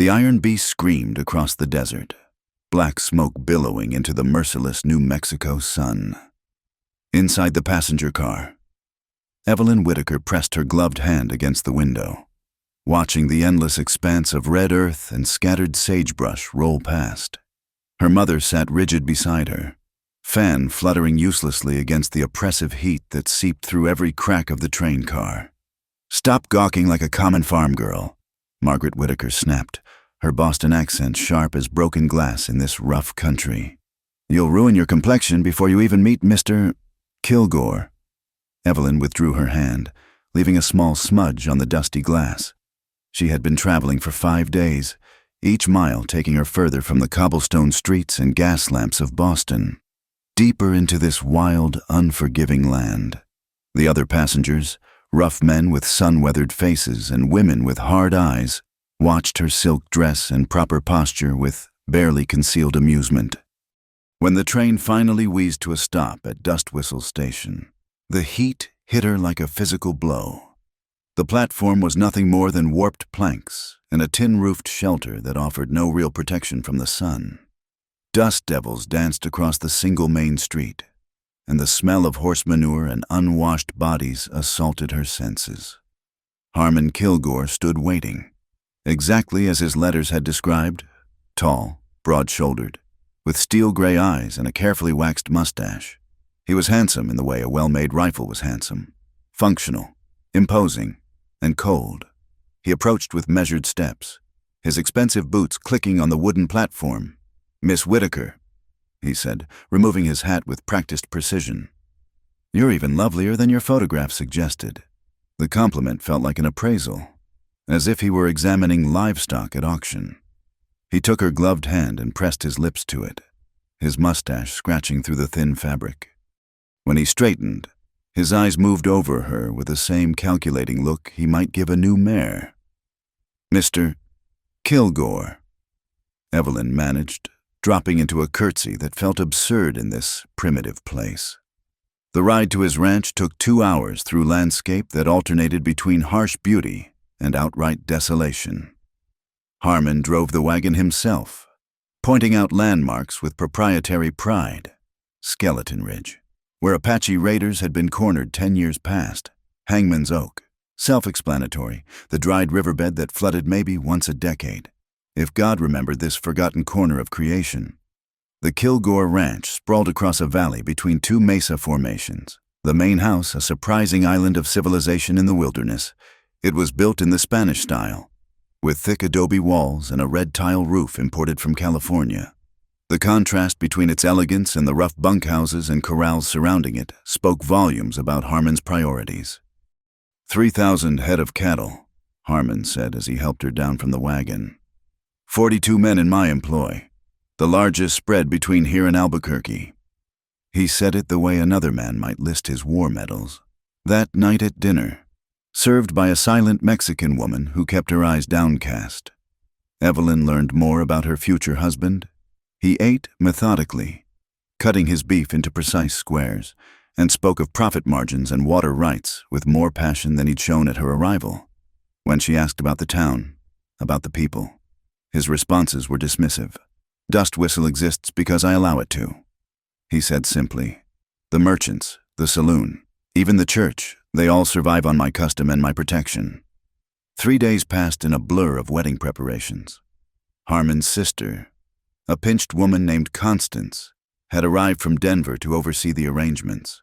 The iron beast screamed across the desert, black smoke billowing into the merciless New Mexico sun. Inside the passenger car, Evelyn Whitaker pressed her gloved hand against the window, watching the endless expanse of red earth and scattered sagebrush roll past. Her mother sat rigid beside her, fan fluttering uselessly against the oppressive heat that seeped through every crack of the train car. "Stop gawking like a common farm girl," Margaret Whitaker snapped, her Boston accent sharp as broken glass in this rough country. "You'll ruin your complexion before you even meet Mr. Kilgore." Evelyn withdrew her hand, leaving a small smudge on the dusty glass. She had been traveling for 5 days, each mile taking her further from the cobblestone streets and gas lamps of Boston, deeper into this wild, unforgiving land. The other passengers, rough men with sun-weathered faces and women with hard eyes, watched her silk dress and proper posture with barely concealed amusement. When the train finally wheezed to a stop at Dust Whistle Station, the heat hit her like a physical blow. The platform was nothing more than warped planks and a tin-roofed shelter that offered no real protection from the sun. Dust devils danced across the single main street, and the smell of horse manure and unwashed bodies assaulted her senses. Harmon Kilgore stood waiting, exactly as his letters had described, tall, broad-shouldered, with steel-gray eyes and a carefully waxed mustache. He was handsome in the way a well-made rifle was handsome, functional, imposing, and cold. He approached with measured steps, his expensive boots clicking on the wooden platform. "Miss Whitaker," he said, removing his hat with practiced precision. "You're even lovelier than your photograph suggested." The compliment felt like an appraisal, as if he were examining livestock at auction. He took her gloved hand and pressed his lips to it, his mustache scratching through the thin fabric. When he straightened, his eyes moved over her with the same calculating look he might give a new mare. "Mr. Kilgore," Evelyn managed, dropping into a curtsy that felt absurd in this primitive place. The ride to his ranch took 2 hours through landscape that alternated between harsh beauty and outright desolation. Harmon drove the wagon himself, pointing out landmarks with proprietary pride. Skeleton Ridge, where Apache raiders had been cornered 10 years past. Hangman's Oak, self-explanatory, the dried riverbed that flooded maybe once a decade, if God remembered this forgotten corner of creation. The Kilgore Ranch sprawled across a valley between 2 mesa formations. The main house, a surprising island of civilization in the wilderness. It was built in the Spanish style, with thick adobe walls and a red tile roof imported from California. The contrast between its elegance and the rough bunkhouses and corrals surrounding it spoke volumes about Harmon's priorities. 3,000 head of cattle, Harmon said as he helped her down from the wagon. 42 men in my employ, the largest spread between here and Albuquerque. He said it the way another man might list his war medals. That night at dinner, served by a silent Mexican woman who kept her eyes downcast, Evelyn learned more about her future husband. He ate methodically, cutting his beef into precise squares, and spoke of profit margins and water rights with more passion than he'd shown at her arrival. When she asked about the town, about the people, his responses were dismissive. "Dust Whistle exists because I allow it to," he said simply. "The merchants, the saloon, even the church, they all survive on my custom and my protection." 3 days passed in a blur of wedding preparations. Harmon's sister, a pinched woman named Constance, had arrived from Denver to oversee the arrangements.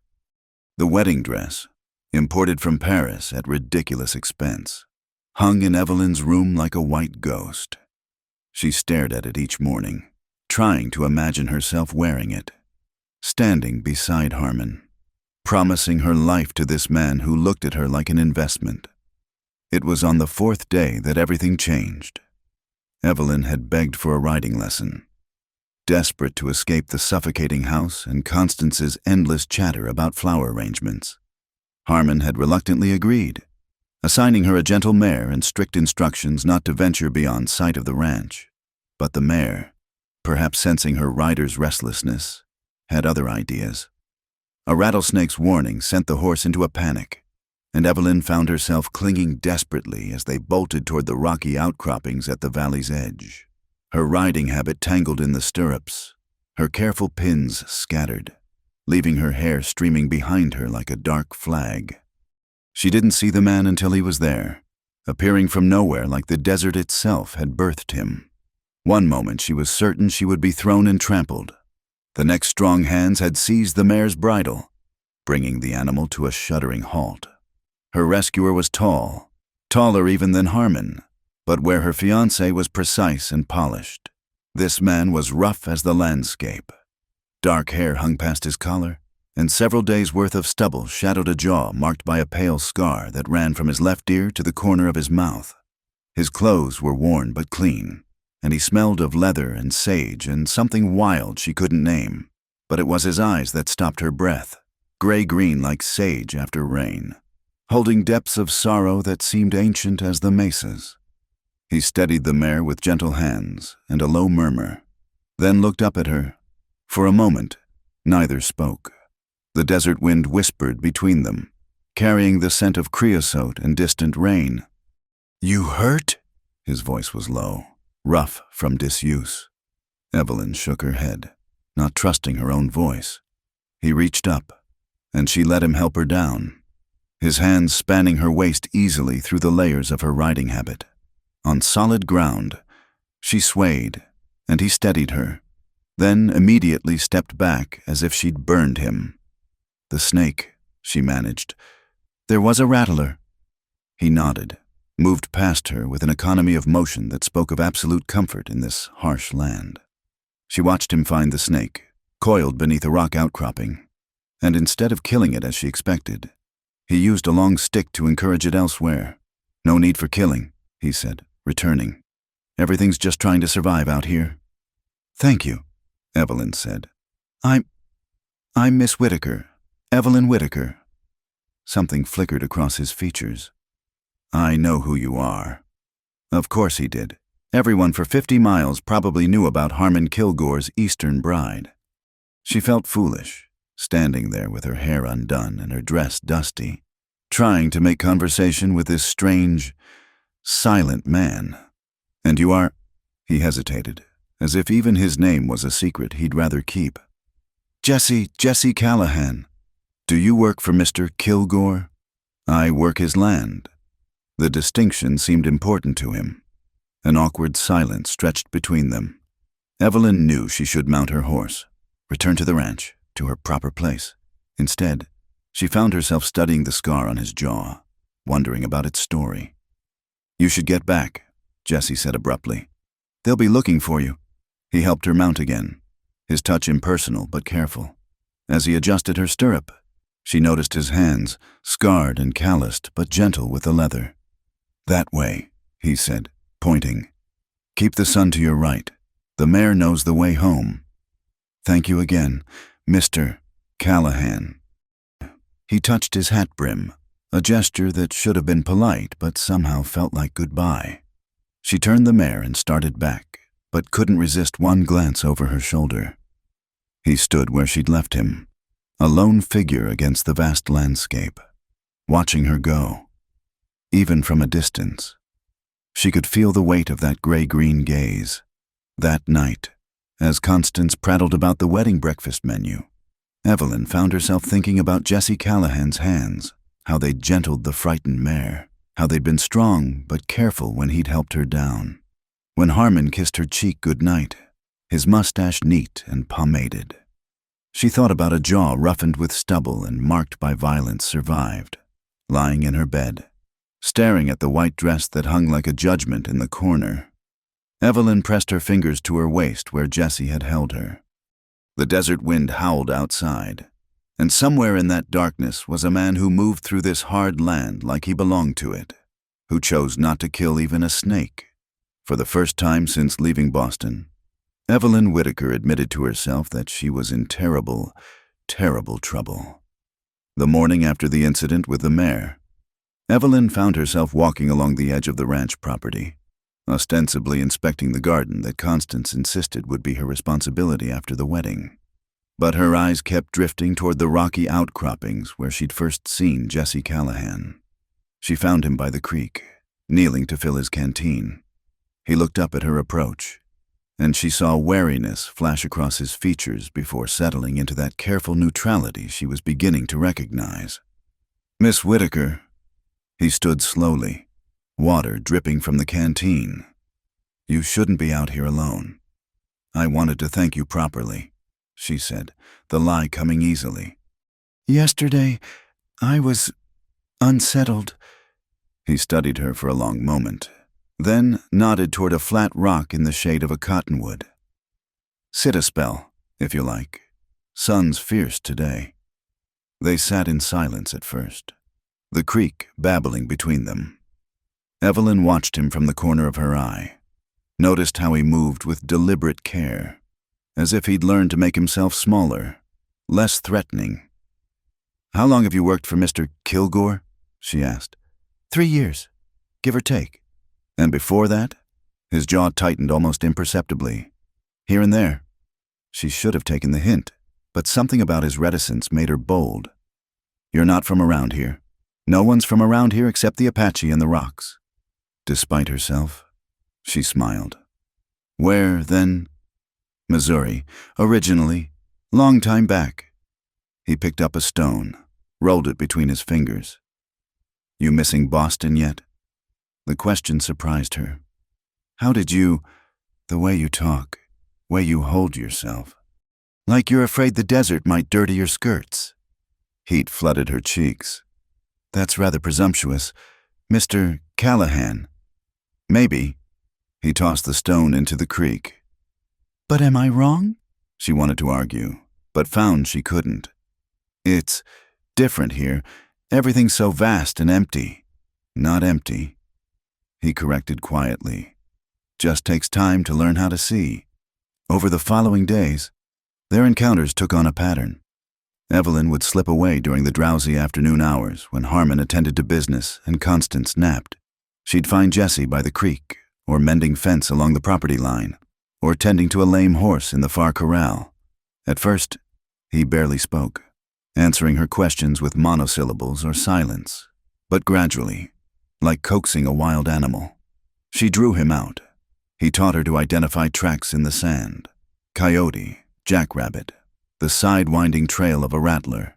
The wedding dress, imported from Paris at ridiculous expense, hung in Evelyn's room like a white ghost. She stared at it each morning, trying to imagine herself wearing it, standing beside Harmon, promising her life to this man who looked at her like an investment. It was on the 4th day that everything changed. Evelyn had begged for a riding lesson, desperate to escape the suffocating house and Constance's endless chatter about flower arrangements. Harmon had reluctantly agreed, assigning her a gentle mare and strict instructions not to venture beyond sight of the ranch. But the mare, perhaps sensing her rider's restlessness, had other ideas. A rattlesnake's warning sent the horse into a panic, and Evelyn found herself clinging desperately as they bolted toward the rocky outcroppings at the valley's edge. Her riding habit tangled in the stirrups, her careful pins scattered, leaving her hair streaming behind her like a dark flag. She didn't see the man until he was there, appearing from nowhere like the desert itself had birthed him. One moment she was certain she would be thrown and trampled. The next strong hands had seized the mare's bridle, bringing the animal to a shuddering halt. Her rescuer was tall, taller even than Harmon, but where her fiancé was precise and polished, this man was rough as the landscape. Dark hair hung past his collar, and several days' worth of stubble shadowed a jaw marked by a pale scar that ran from his left ear to the corner of his mouth. His clothes were worn but clean, and he smelled of leather and sage and something wild she couldn't name, but it was his eyes that stopped her breath, gray-green like sage after rain, holding depths of sorrow that seemed ancient as the mesas. He steadied the mare with gentle hands and a low murmur, then looked up at her. For a moment, neither spoke. The desert wind whispered between them, carrying the scent of creosote and distant rain. "You hurt?" His voice was low, rough from disuse. Evelyn shook her head, not trusting her own voice. He reached up, and she let him help her down, his hands spanning her waist easily through the layers of her riding habit. On solid ground, she swayed, and he steadied her, then immediately stepped back as if she'd burned him. "The snake," she managed. "There was a rattler." He nodded, moved past her with an economy of motion that spoke of absolute comfort in this harsh land. She watched him find the snake, coiled beneath a rock outcropping, and instead of killing it as she expected, he used a long stick to encourage it elsewhere. "No need for killing," he said, returning. "Everything's just trying to survive out here." "Thank you," Evelyn said. I'm Miss Whitaker, Evelyn Whitaker." Something flickered across his features. "I know who you are." Of course he did. Everyone for 50 miles probably knew about Harmon Kilgore's Eastern bride. She felt foolish, standing there with her hair undone and her dress dusty, trying to make conversation with this strange, silent man. "And you are—" He hesitated, as if even his name was a secret he'd rather keep. Jesse Callahan. "Do you work for Mr. Kilgore?" "I work his land." The distinction seemed important to him. An awkward silence stretched between them. Evelyn knew she should mount her horse, return to the ranch, to her proper place. Instead, she found herself studying the scar on his jaw, wondering about its story. "You should get back," Jesse said abruptly. "They'll be looking for you." He helped her mount again, his touch impersonal but careful. As he adjusted her stirrup, she noticed his hands, scarred and calloused but gentle with the leather. "That way," he said, pointing. "Keep the sun to your right. The mare knows the way home." "Thank you again, Mr. Callahan." He touched his hat brim, a gesture that should have been polite but somehow felt like goodbye. She turned the mare and started back, but couldn't resist one glance over her shoulder. He stood where she'd left him, a lone figure against the vast landscape, watching her go. Even from a distance, she could feel the weight of that gray-green gaze. That night, as Constance prattled about the wedding breakfast menu, Evelyn found herself thinking about Jesse Callahan's hands, how they'd gentled the frightened mare, how they'd been strong but careful when he'd helped her down. When Harmon kissed her cheek goodnight, his mustache neat and pomaded. She thought about a jaw roughened with stubble and marked by violence survived, lying in her bed, staring at the white dress that hung like a judgment in the corner. Evelyn pressed her fingers to her waist where Jesse had held her. The desert wind howled outside, and somewhere in that darkness was a man who moved through this hard land like he belonged to it, who chose not to kill even a snake. For the first time since leaving Boston, Evelyn Whitaker admitted to herself that she was in terrible, terrible trouble. The morning after the incident with the mare, Evelyn found herself walking along the edge of the ranch property, ostensibly inspecting the garden that Constance insisted would be her responsibility after the wedding. But her eyes kept drifting toward the rocky outcroppings where she'd first seen Jesse Callahan. She found him by the creek, kneeling to fill his canteen. He looked up at her approach, and she saw wariness flash across his features before settling into that careful neutrality she was beginning to recognize. "Miss Whitaker." He stood slowly, water dripping from the canteen. "You shouldn't be out here alone. I wanted to thank you properly," she said, the lie coming easily. "Yesterday, I was unsettled." He studied her for a long moment, then nodded toward a flat rock in the shade of a cottonwood. "Sit a spell, if you like. Sun's fierce today." They sat in silence at first, the creek babbling between them. Evelyn watched him from the corner of her eye, noticed how he moved with deliberate care, as if he'd learned to make himself smaller, less threatening. "How long have you worked for Mr. Kilgore?" she asked. 3 years, give or take." "And before that?" His jaw tightened almost imperceptibly. "Here and there." She should have taken the hint, but something about his reticence made her bold. "You're not from around here. No one's from around here except the Apache and the rocks." Despite herself, she smiled. "Where, then?" "Missouri, originally, long time back." He picked up a stone, rolled it between his fingers. "You missing Boston yet?" The question surprised her. "How did you, the way you talk, way you hold yourself, like you're afraid the desert might dirty your skirts." Heat flooded her cheeks. "That's rather presumptuous. Mr. Callahan." "Maybe." He tossed the stone into the creek. "But am I wrong?" She wanted to argue, but found she couldn't. "It's different here. Everything's so vast and empty." "Not empty," he corrected quietly. "Just takes time to learn how to see." Over the following days, their encounters took on a pattern. Evelyn would slip away during the drowsy afternoon hours when Harmon attended to business and Constance napped. She'd find Jesse by the creek, or mending fence along the property line, or tending to a lame horse in the far corral. At first, he barely spoke, answering her questions with monosyllables or silence, but gradually, like coaxing a wild animal, she drew him out. He taught her to identify tracks in the sand: coyote, jackrabbit, the side-winding trail of a rattler.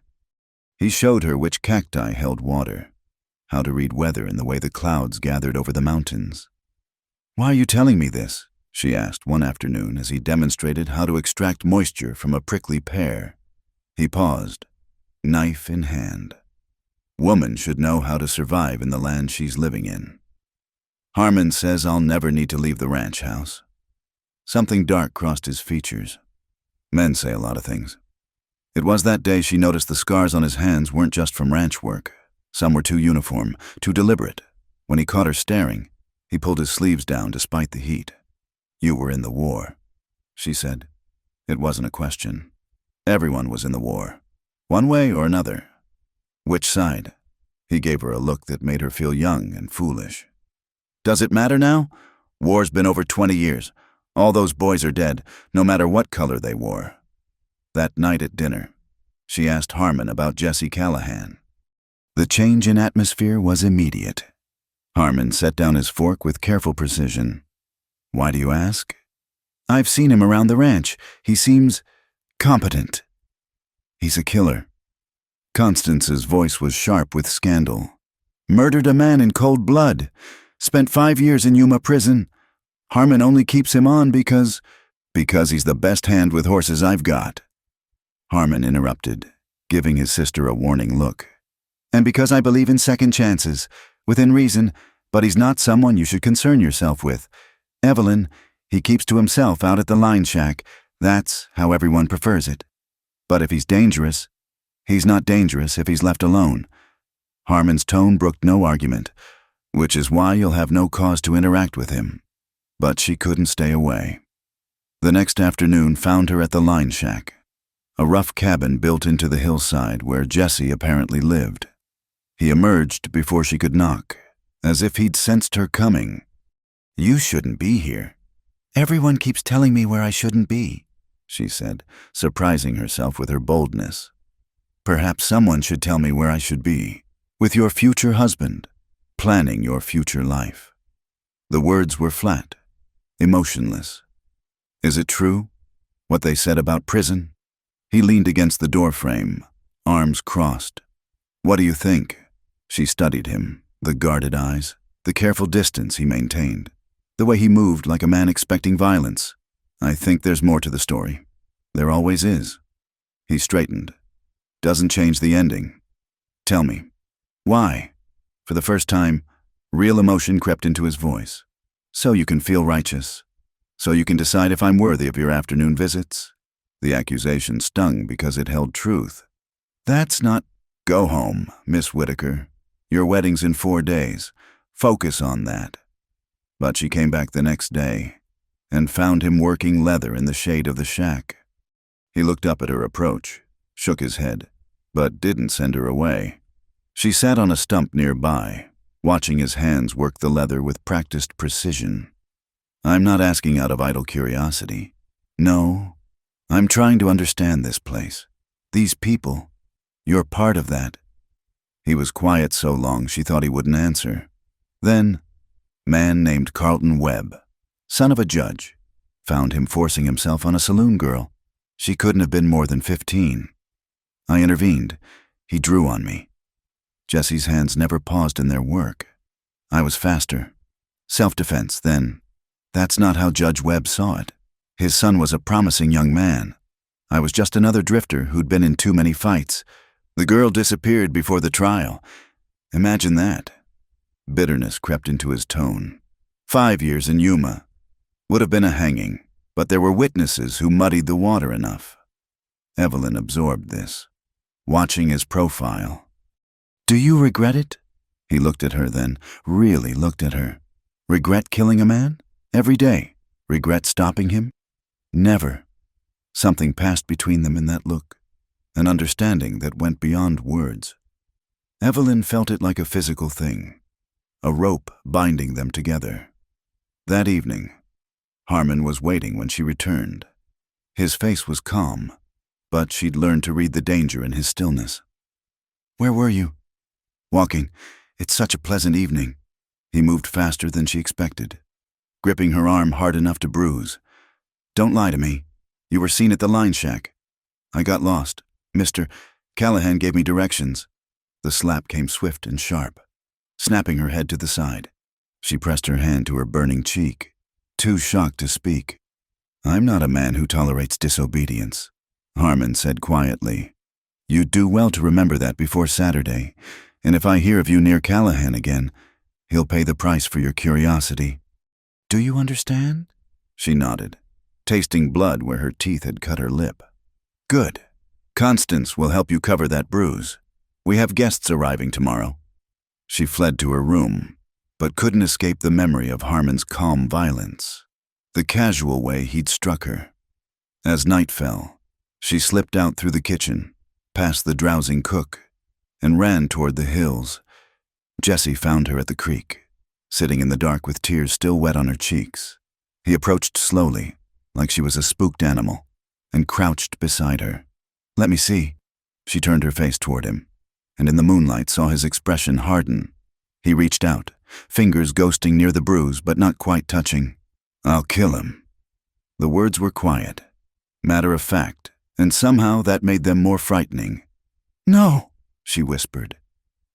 He showed her which cacti held water, how to read weather in the way the clouds gathered over the mountains. "Why are you telling me this?" she asked one afternoon as he demonstrated how to extract moisture from a prickly pear. He paused, knife in hand. "Woman should know how to survive in the land she's living in." "Harmon says I'll never need to leave the ranch house." Something dark crossed his features. Men say a lot of things. It was that day she noticed the scars on his hands weren't just from ranch work. Some were too uniform, too deliberate. When he caught her staring, he pulled his sleeves down despite the heat. "You were in the war," she said. It wasn't a question. Everyone was in the war, one way or another. "Which side?" He gave her a look that made her feel young and foolish. "Does it matter now? War's been over 20 years. All those boys are dead, no matter what color they wore." That night at dinner, she asked Harmon about Jesse Callahan. The change in atmosphere was immediate. Harmon set down his fork with careful precision. "Why do you ask?" "I've seen him around the ranch. He seems competent." "He's a killer." Constance's voice was sharp with scandal. "Murdered a man in cold blood. Spent 5 years in Yuma prison. Harmon only keeps him on because he's the best hand with horses I've got." Harmon interrupted, giving his sister a warning look. "And because I believe in second chances, within reason, but he's not someone you should concern yourself with. Evelyn, he keeps to himself out at the line shack. That's how everyone prefers it. But if he's dangerous, he's not dangerous if he's left alone." Harmon's tone brooked no argument, "which is why you'll have no cause to interact with him." But she couldn't stay away. The next afternoon found her at the line shack, a rough cabin built into the hillside where Jesse apparently lived. He emerged before she could knock, as if he'd sensed her coming. "You shouldn't be here." "Everyone keeps telling me where I shouldn't be," she said, surprising herself with her boldness. "Perhaps someone should tell me where I should be, with your future husband." planning your future life. The words were flat, emotionless. Is it true, what they said about prison? He leaned against the doorframe, arms crossed. What do you think? She studied him, the guarded eyes, the careful distance he maintained, the way he moved like a man expecting violence. I think there's more to the story. There always is. He straightened. Doesn't change the ending. Tell me. Why? For the first time, real emotion crept into his voice. So you can feel righteous. So you can decide if I'm worthy of your afternoon visits. The accusation stung because it held truth. That's not... Go home, Miss Whitaker. Your wedding's in 4 days. Focus on that. But she came back the next day and found him working leather in the shade of the shack. He looked up at her approach, shook his head, but didn't send her away. She sat on a stump nearby, watching his hands work the leather with practiced precision. I'm not asking out of idle curiosity. No, I'm trying to understand this place. These people. You're part of that. He was quiet so long she thought he wouldn't answer. Then, man named Carlton Webb, son of a judge, found him forcing himself on a saloon girl. She couldn't have been more than 15. I intervened. He drew on me. Jesse's hands never paused in their work. I was faster. Self-defense, then. That's not how Judge Webb saw it. His son was a promising young man. I was just another drifter who'd been in too many fights. The girl disappeared before the trial. Imagine that. Bitterness crept into his tone. 5 years in Yuma. Would have been a hanging, but there were witnesses who muddied the water enough. Evelyn absorbed this, watching his profile. Do you regret it? He looked at her then, really looked at her. Regret killing a man? Every day. Regret stopping him? Never. Something passed between them in that look, an understanding that went beyond words. Evelyn felt it like a physical thing, a rope binding them together. That evening, Harmon was waiting when she returned. His face was calm, but she'd learned to read the danger in his stillness. Where were you? Walking. It's such a pleasant evening. He moved faster than she expected, gripping her arm hard enough to bruise. Don't lie to me. You were seen at the line shack. I got lost. Mr. Callahan gave me directions. The slap came swift and sharp, snapping her head to the side. She pressed her hand to her burning cheek, too shocked to speak. I'm not a man who tolerates disobedience, Harmon said quietly. You'd do well to remember that before Saturday, and if I hear of you near Callahan again, he'll pay the price for your curiosity. Do you understand? She nodded, tasting blood where her teeth had cut her lip. Good. Constance will help you cover that bruise. We have guests arriving tomorrow. She fled to her room, but couldn't escape the memory of Harmon's calm violence, the casual way he'd struck her. As night fell, she slipped out through the kitchen, past the drowsing cook, and ran toward the hills. Jesse found her at the creek, sitting in the dark with tears still wet on her cheeks. He approached slowly, like she was a spooked animal, and crouched beside her. Let me see. She turned her face toward him, and in the moonlight saw his expression harden. He reached out, fingers ghosting near the bruise but not quite touching. I'll kill him. The words were quiet, matter of fact, and somehow that made them more frightening. No, she whispered.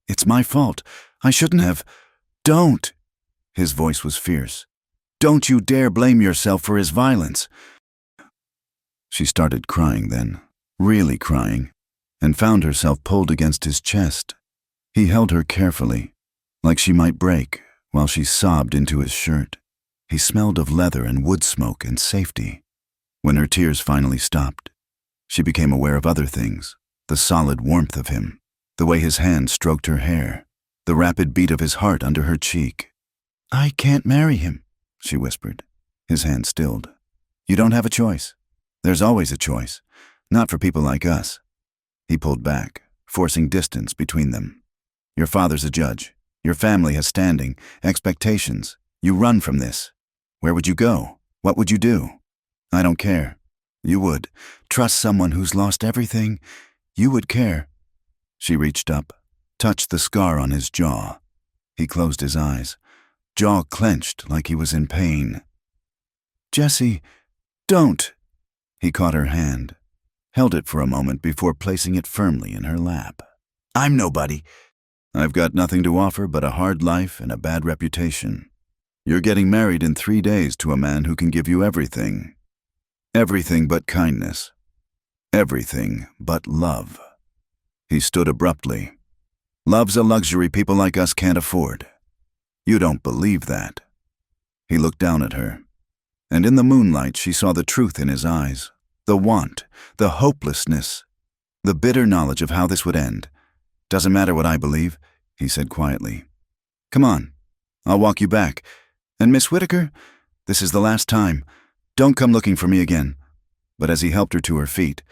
It's my fault. I shouldn't have. Don't. His voice was fierce. Don't you dare blame yourself for his violence. She started crying then, really crying, and found herself pulled against his chest. He held her carefully, like she might break, while she sobbed into his shirt. He smelled of leather and wood smoke and safety. When her tears finally stopped, she became aware of other things, the solid warmth of him, the way his hand stroked her hair, the rapid beat of his heart under her cheek. I can't marry him, she whispered. His hand stilled. You don't have a choice. There's always a choice. Not for people like us. He pulled back, forcing distance between them. Your father's a judge. Your family has standing, expectations. You run from this. Where would you go? What would you do? I don't care. You would. Trust someone who's lost everything. You would care. She reached up, touched the scar on his jaw. He closed his eyes, jaw clenched like he was in pain. "Jessie, don't!" He caught her hand, held it for a moment before placing it firmly in her lap. "I'm nobody. I've got nothing to offer but a hard life and a bad reputation. You're getting married in 3 days to a man who can give you everything. Everything but kindness. Everything but love." He stood abruptly. "Love's a luxury people like us can't afford. You don't believe that." He looked down at her, and in the moonlight she saw the truth in his eyes, the want, the hopelessness, the bitter knowledge of how this would end. "Doesn't matter what I believe," he said quietly. "Come on, I'll walk you back. And Miss Whitaker, this is the last time. Don't come looking for me again." But as he helped her to her feet,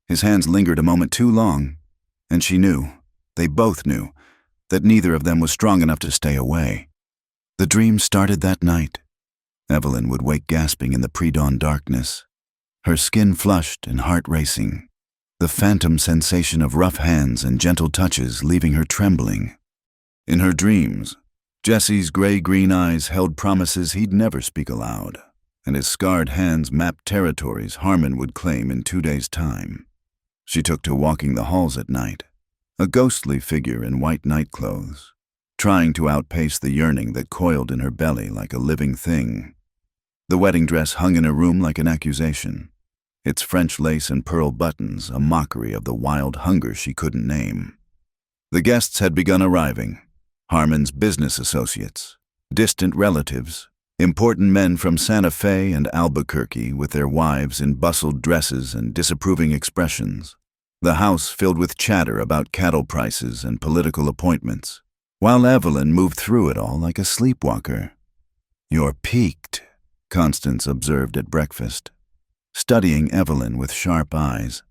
his hands lingered a moment too long, and she knew, they both knew, that neither of them was strong enough to stay away. The dream started that night. Evelyn would wake gasping in the pre-dawn darkness, her skin flushed and heart racing, the phantom sensation of rough hands and gentle touches leaving her trembling. In her dreams, Jesse's gray-green eyes held promises he'd never speak aloud, and his scarred hands mapped territories Harmon would claim in 2 days' time. She took to walking the halls at night, a ghostly figure in white nightclothes, trying to outpace the yearning that coiled in her belly like a living thing. The wedding dress hung in her room like an accusation, its French lace and pearl buttons a mockery of the wild hunger she couldn't name. The guests had begun arriving, Harmon's business associates, distant relatives, important men from Santa Fe and Albuquerque with their wives in bustled dresses and disapproving expressions, the house filled with chatter about cattle prices and political appointments, while Evelyn moved through it all like a sleepwalker. "You're peaked," Constance observed at breakfast, studying Evelyn with sharp eyes.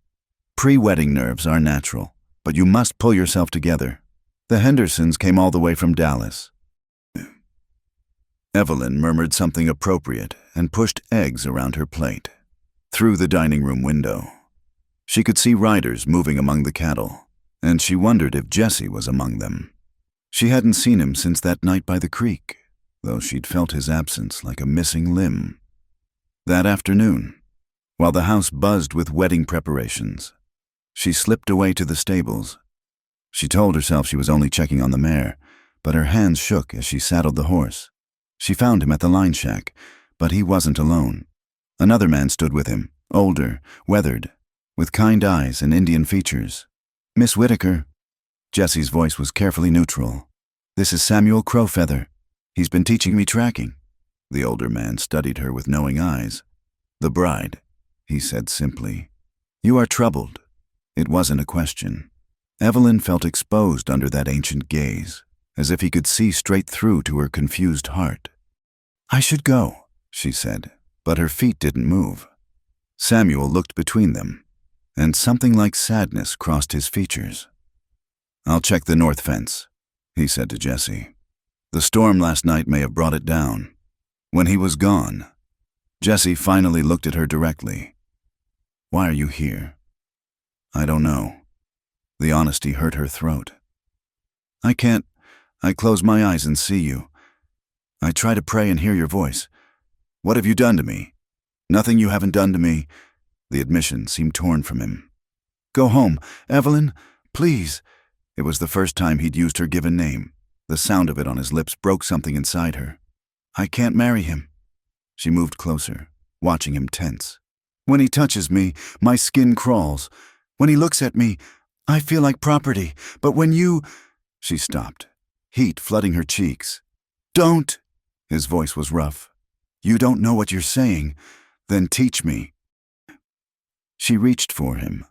"Pre-wedding nerves are natural, but you must pull yourself together. The Hendersons came all the way from Dallas." Evelyn murmured something appropriate and pushed eggs around her plate. Through the dining room window, she could see riders moving among the cattle, and she wondered if Jesse was among them. She hadn't seen him since that night by the creek, though she'd felt his absence like a missing limb. That afternoon, while the house buzzed with wedding preparations, she slipped away to the stables. She told herself she was only checking on the mare, but her hands shook as she saddled the horse. She found him at the line shack, but he wasn't alone. Another man stood with him, older, weathered, with kind eyes and Indian features. "Miss Whitaker." Jesse's voice was carefully neutral. "This is Samuel Crowfeather. He's been teaching me tracking." The older man studied her with knowing eyes. "The bride," he said simply. "You are troubled." It wasn't a question. Evelyn felt exposed under that ancient gaze, as if he could see straight through to her confused heart. "I should go," she said, but her feet didn't move. Samuel looked between them, and something like sadness crossed his features. "I'll check the north fence," he said to Jesse. "The storm last night may have brought it down." When he was gone, Jesse finally looked at her directly. "Why are you here?" "I don't know." The honesty hurt her throat. "I can't. I close my eyes and see you. I try to pray and hear your voice. What have you done to me?" "Nothing you haven't done to me." The admission seemed torn from him. "Go home, Evelyn, please." It was the first time he'd used her given name. The sound of it on his lips broke something inside her. "I can't marry him." She moved closer, watching him tense. "When he touches me, my skin crawls. When he looks at me, I feel like property. But when you—" She stopped, heat flooding her cheeks. "Don't!" His voice was rough. "You don't know what you're saying. Then teach me." She reached for him,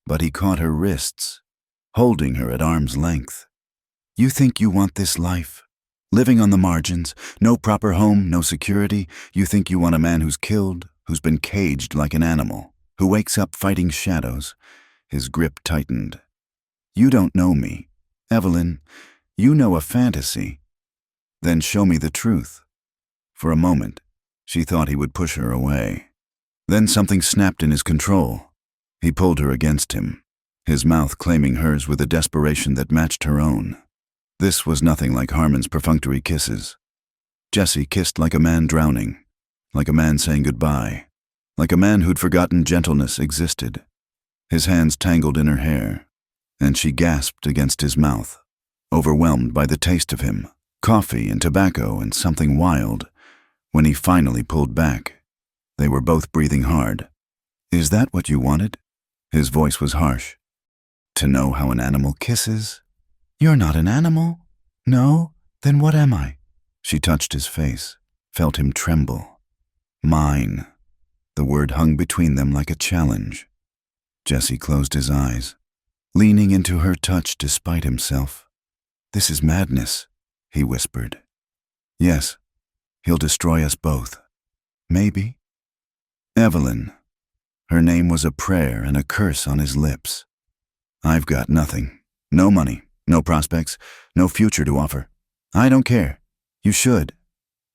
but he caught her wrists, holding her at arm's length. "You think you want this life? Living on the margins, no proper home, no security. You think you want a man who's killed, who's been caged like an animal, who wakes up fighting shadows." His grip tightened. "You don't know me. Evelyn, you know a fantasy. Then show me the truth." For a moment, she thought he would push her away. Then something snapped in his control. He pulled her against him, his mouth claiming hers with a desperation that matched her own. This was nothing like Harmon's perfunctory kisses. Jesse kissed like a man drowning, like a man saying goodbye, like a man who'd forgotten gentleness existed. His hands tangled in her hair, and she gasped against his mouth, overwhelmed by the taste of him, coffee and tobacco and something wild. When he finally pulled back, they were both breathing hard. "Is that what you wanted?" His voice was harsh. "To know how an animal kisses?" "You're not an animal." "No? Then what am I?" She touched his face, felt him tremble. "Mine." The word hung between them like a challenge. Jesse closed his eyes, leaning into her touch despite himself. "This is madness," he whispered. "Yes, he'll destroy us both. Maybe." Evelyn. Her name was a prayer and a curse on his lips. "I've got nothing. No money, no prospects, no future to offer. I don't care. You should."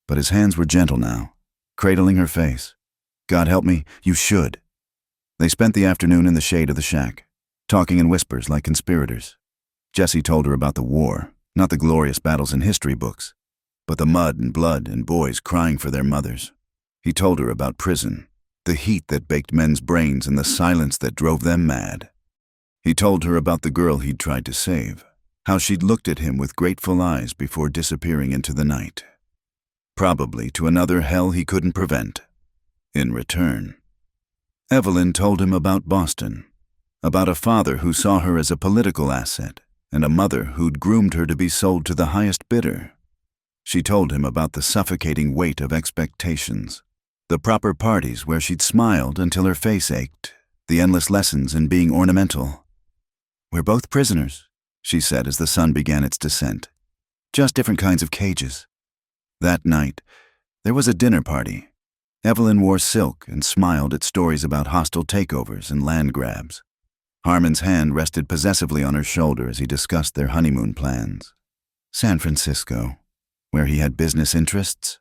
But his hands were gentle now, cradling her face. "God help me, you should." They spent the afternoon in the shade of the shack, talking in whispers like conspirators. Jesse told her about the war, not the glorious battles in history books, but the mud and blood and boys crying for their mothers. He told her about prison, the heat that baked men's brains and the silence that drove them mad. He told her about the girl he'd tried to save, how she'd looked at him with grateful eyes before disappearing into the night. Probably to another hell he couldn't prevent. In return, Evelyn told him about Boston, about a father who saw her as a political asset, and a mother who'd groomed her to be sold to the highest bidder. She told him about the suffocating weight of expectations, the proper parties where she'd smiled until her face ached, the endless lessons in being ornamental. "We're both prisoners," she said as the sun began its descent. "Just different kinds of cages." That night, there was a dinner party. Evelyn wore silk and smiled at stories about hostile takeovers and land grabs. Harmon's hand rested possessively on her shoulder as he discussed their honeymoon plans. San Francisco, where he had business interests.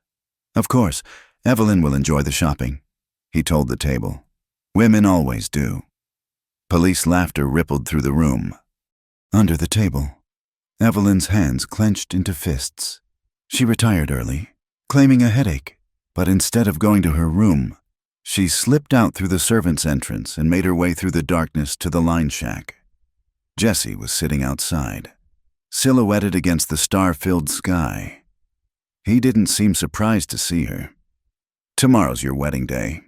"Of course, Evelyn will enjoy the shopping," he told the table. "Women always do." Police laughter rippled through the room. Under the table, Evelyn's hands clenched into fists. She retired early, claiming a headache, but instead of going to her room, she slipped out through the servants' entrance and made her way through the darkness to the line shack. Jesse was sitting outside, silhouetted against the star-filled sky. He didn't seem surprised to see her. "Tomorrow's your wedding day,"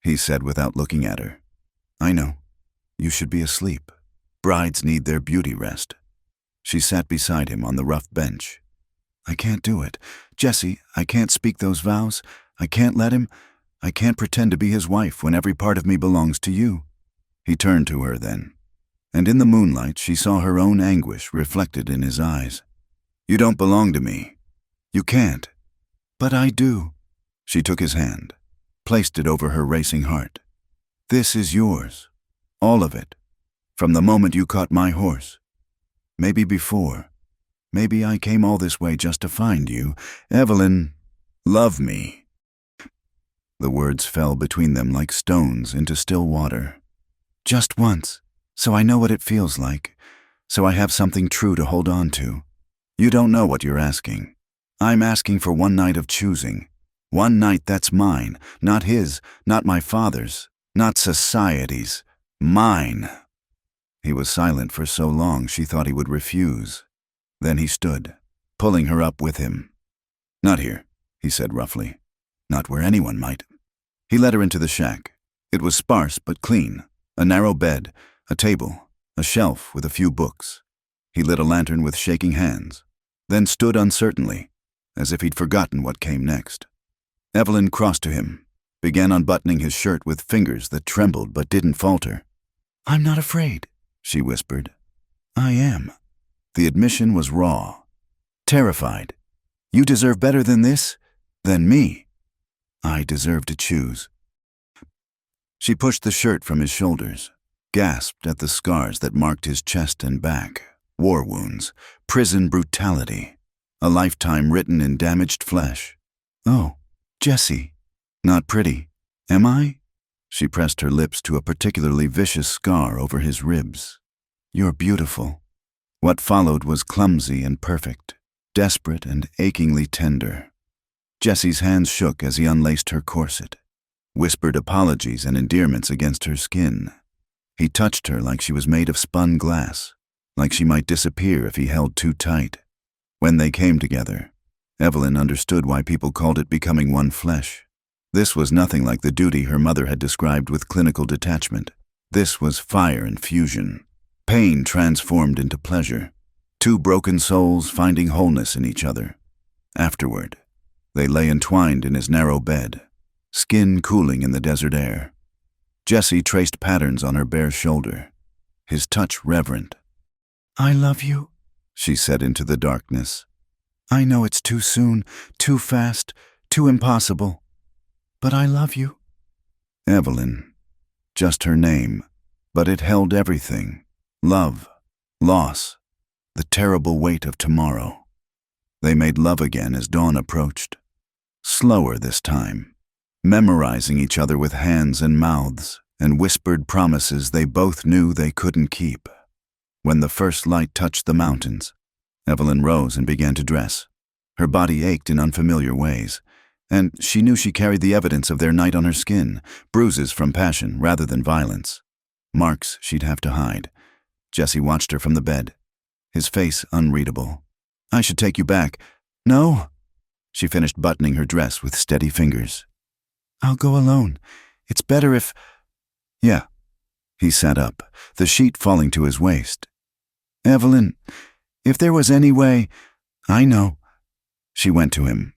he said without looking at her. "I know. You should be asleep. Brides need their beauty rest." She sat beside him on the rough bench. "I can't do it. Jesse, I can't speak those vows. I can't let him. I can't pretend to be his wife when every part of me belongs to you." He turned to her then, and in the moonlight she saw her own anguish reflected in his eyes. "You don't belong to me. You can't." "But I do." She took his hand, placed it over her racing heart. "This is yours. All of it. From the moment you caught my horse. Maybe before. Maybe I came all this way just to find you. Evelyn, love me." The words fell between them like stones into still water. "Just once, so I know what it feels like, so I have something true to hold on to." "You don't know what you're asking. I'm asking for one night of choosing. One night that's mine, not his, not my father's, not society's. Mine." He was silent for so long she thought he would refuse. Then he stood, pulling her up with him. "Not here," he said roughly. "Not where anyone might." He led her into the shack. It was sparse but clean. A narrow bed, a table, a shelf with a few books. He lit a lantern with shaking hands, then stood uncertainly, as if he'd forgotten what came next. Evelyn crossed to him, began unbuttoning his shirt with fingers that trembled but didn't falter. "I'm not afraid," she whispered. "I am." The admission was raw. "Terrified. You deserve better than this? Than me. I deserve to choose." She pushed the shirt from his shoulders, gasped at the scars that marked his chest and back. War wounds, prison brutality, a lifetime written in damaged flesh. "Oh, Jesse. Not pretty, am I?" She pressed her lips to a particularly vicious scar over his ribs. "You're beautiful." What followed was clumsy and perfect, desperate and achingly tender. Jesse's hands shook as he unlaced her corset, whispered apologies and endearments against her skin. He touched her like she was made of spun glass, like she might disappear if he held too tight. When they came together, Evelyn understood why people called it becoming one flesh. This was nothing like the duty her mother had described with clinical detachment. This was fire and fusion, pain transformed into pleasure, two broken souls finding wholeness in each other. Afterward, they lay entwined in his narrow bed, skin cooling in the desert air. Jesse traced patterns on her bare shoulder, his touch reverent. "I love you," she said into the darkness. "I know it's too soon, too fast, too impossible, but I love you." Evelyn. Just her name, but it held everything. Love, loss, the terrible weight of tomorrow. They made love again as dawn approached. Slower this time, memorizing each other with hands and mouths, and whispered promises they both knew they couldn't keep. When the first light touched the mountains, Evelyn rose and began to dress. Her body ached in unfamiliar ways, and she knew she carried the evidence of their night on her skin, bruises from passion rather than violence. Marks she'd have to hide. Jesse watched her from the bed, his face unreadable. "I should take you back." "No." She finished buttoning her dress with steady fingers. "I'll go alone. It's better if—" "Yeah." He sat up, the sheet falling to his waist. "Evelyn, if there was any way—" "I know." She went to him,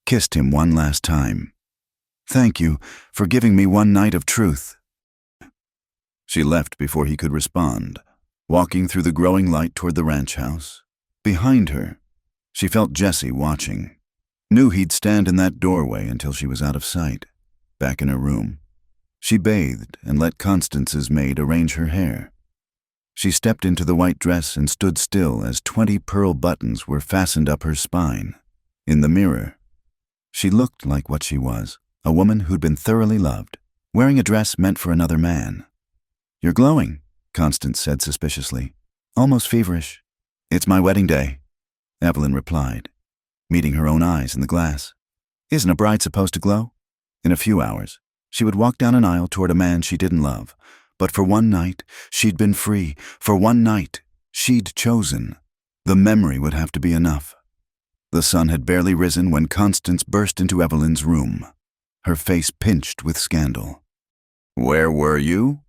kissed him one last time. "Thank you for giving me one night of truth." She left before he could respond, walking through the growing light toward the ranch house. Behind her, she felt Jesse watching. Knew he'd stand in that doorway until she was out of sight. Back in her room, she bathed and let Constance's maid arrange her hair. She stepped into the white dress and stood still as 20 pearl buttons were fastened up her spine. In the mirror, she looked like what she was, a woman who'd been thoroughly loved, wearing a dress meant for another man. "You're glowing," Constance said suspiciously, almost feverish. "It's my wedding day," Evelyn replied, meeting her own eyes in the glass. Isn't a bride supposed to glow? In a few hours, she would walk down an aisle toward a man she didn't love. But for one night, she'd been free. For one night, she'd chosen. The memory would have to be enough. The sun had barely risen when Constance burst into Evelyn's room, her face pinched with scandal. "Where were you?"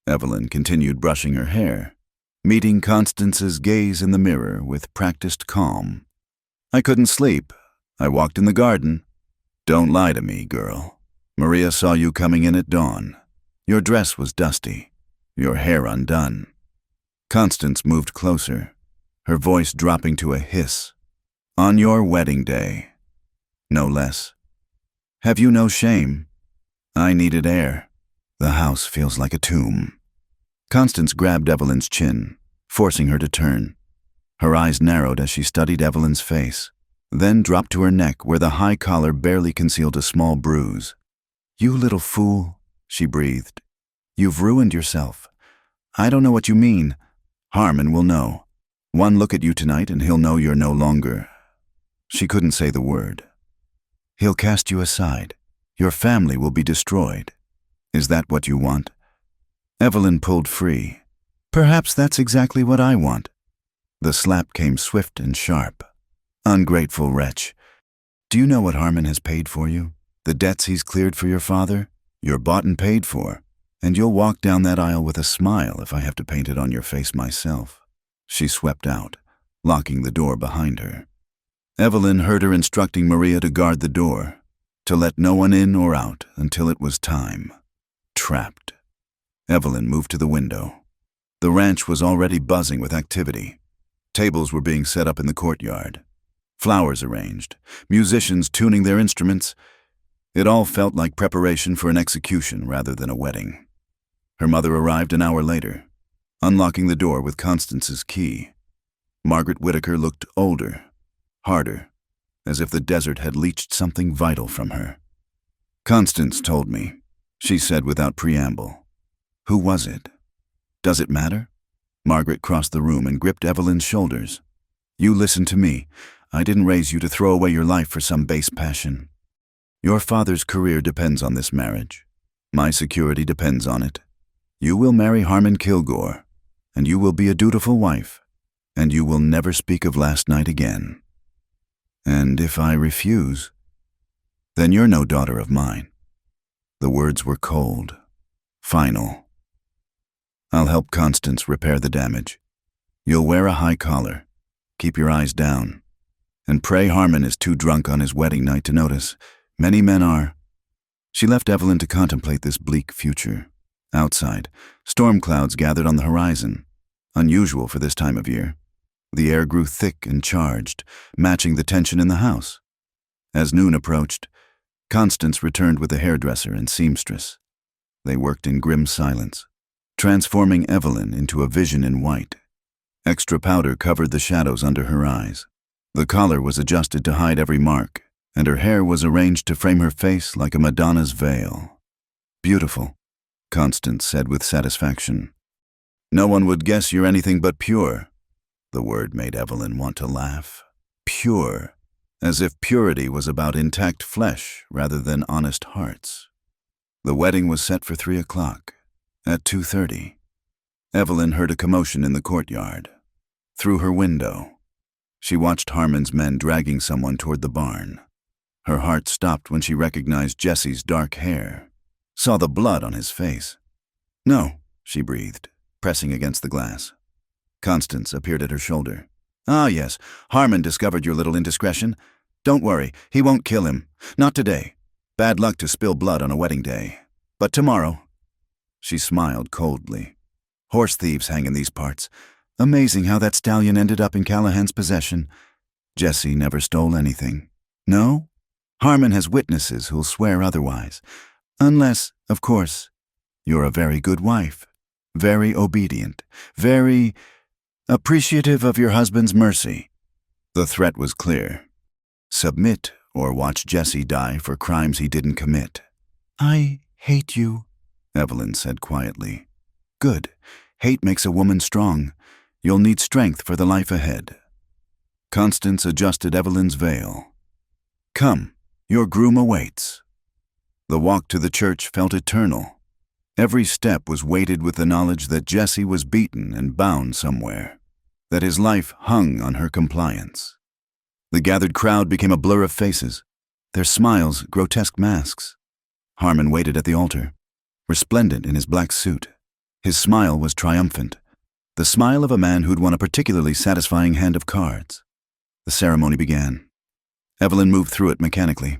Evelyn continued brushing her hair, meeting Constance's gaze in the mirror with practiced calm. "I couldn't sleep. I walked in the garden." "Don't lie to me, girl. Maria saw you coming in at dawn. Your dress was dusty, your hair undone." Constance moved closer, her voice dropping to a hiss. "On your wedding day. No less. Have you no shame? I needed air. The house feels like a tomb." Constance grabbed Evelyn's chin, forcing her to turn. Her eyes narrowed as she studied Evelyn's face, then dropped to her neck where the high collar barely concealed a small bruise. "You little fool," she breathed. "You've ruined yourself. I don't know what you mean. Harmon will know. One look at you tonight and he'll know you're no longer—" She couldn't say the word. "He'll cast you aside. Your family will be destroyed. Is that what you want?" Evelyn pulled free. "Perhaps that's exactly what I want." The slap came swift and sharp. "Ungrateful wretch. Do you know what Harmon has paid for you? The debts he's cleared for your father? You're bought and paid for, and you'll walk down that aisle with a smile if I have to paint it on your face myself." She swept out, locking the door behind her. Evelyn heard her instructing Maria to guard the door, to let no one in or out until it was time. Trapped. Evelyn moved to the window. The ranch was already buzzing with activity. Tables were being set up in the courtyard, flowers arranged, musicians tuning their instruments. It all felt like preparation for an execution rather than a wedding. Her mother arrived an hour later, unlocking the door with Constance's key. Margaret Whitaker looked older, harder, as if the desert had leached something vital from her. "Constance told me," she said without preamble. "Who was it? Does it matter?" Margaret crossed the room and gripped Evelyn's shoulders. You listen to me. I didn't raise you to throw away your life for some base passion. Your father's career depends on this marriage. My security depends on it. You will marry Harmon Kilgore, and you will be a dutiful wife, and you will never speak of last night again. And if I refuse, then you're no daughter of mine. The words were cold, final. I'll help Constance repair the damage. You'll wear a high collar, keep your eyes down, and pray Harmon is too drunk on his wedding night to notice. Many men are. She left Evelyn to contemplate this bleak future. Outside, storm clouds gathered on the horizon, unusual for this time of year. The air grew thick and charged, matching the tension in the house. As noon approached, Constance returned with a hairdresser and seamstress. They worked in grim silence, transforming Evelyn into a vision in white. Extra powder covered the shadows under her eyes. The collar was adjusted to hide every mark, and her hair was arranged to frame her face like a Madonna's veil. Beautiful, Constance said with satisfaction. No one would guess you're anything but pure. The word made Evelyn want to laugh. Pure, as if purity was about intact flesh rather than honest hearts. The wedding was set for 3 o'clock. At 2:30, Evelyn heard a commotion in the courtyard. Through her window, she watched Harmon's men dragging someone toward the barn. Her heart stopped when she recognized Jesse's dark hair, saw the blood on his face. No, she breathed, pressing against the glass. Constance appeared at her shoulder. Ah, yes, Harmon discovered your little indiscretion. Don't worry, he won't kill him. Not today. Bad luck to spill blood on a wedding day. But tomorrow. She smiled coldly. Horse thieves hang in these parts. Amazing how that stallion ended up in Callahan's possession. Jesse never stole anything. No? Harmon has witnesses who'll swear otherwise. Unless, of course, you're a very good wife. Very obedient. Very appreciative of your husband's mercy. The threat was clear. Submit or watch Jesse die for crimes he didn't commit. I hate you, Evelyn said quietly. Good. Hate makes a woman strong. You'll need strength for the life ahead. Constance adjusted Evelyn's veil. Come, your groom awaits. The walk to the church felt eternal. Every step was weighted with the knowledge that Jesse was beaten and bound somewhere, that his life hung on her compliance. The gathered crowd became a blur of faces, their smiles grotesque masks. Harmon waited at the altar, resplendent in his black suit. His smile was triumphant, the smile of a man who'd won a particularly satisfying hand of cards. The ceremony began. Evelyn moved through it mechanically,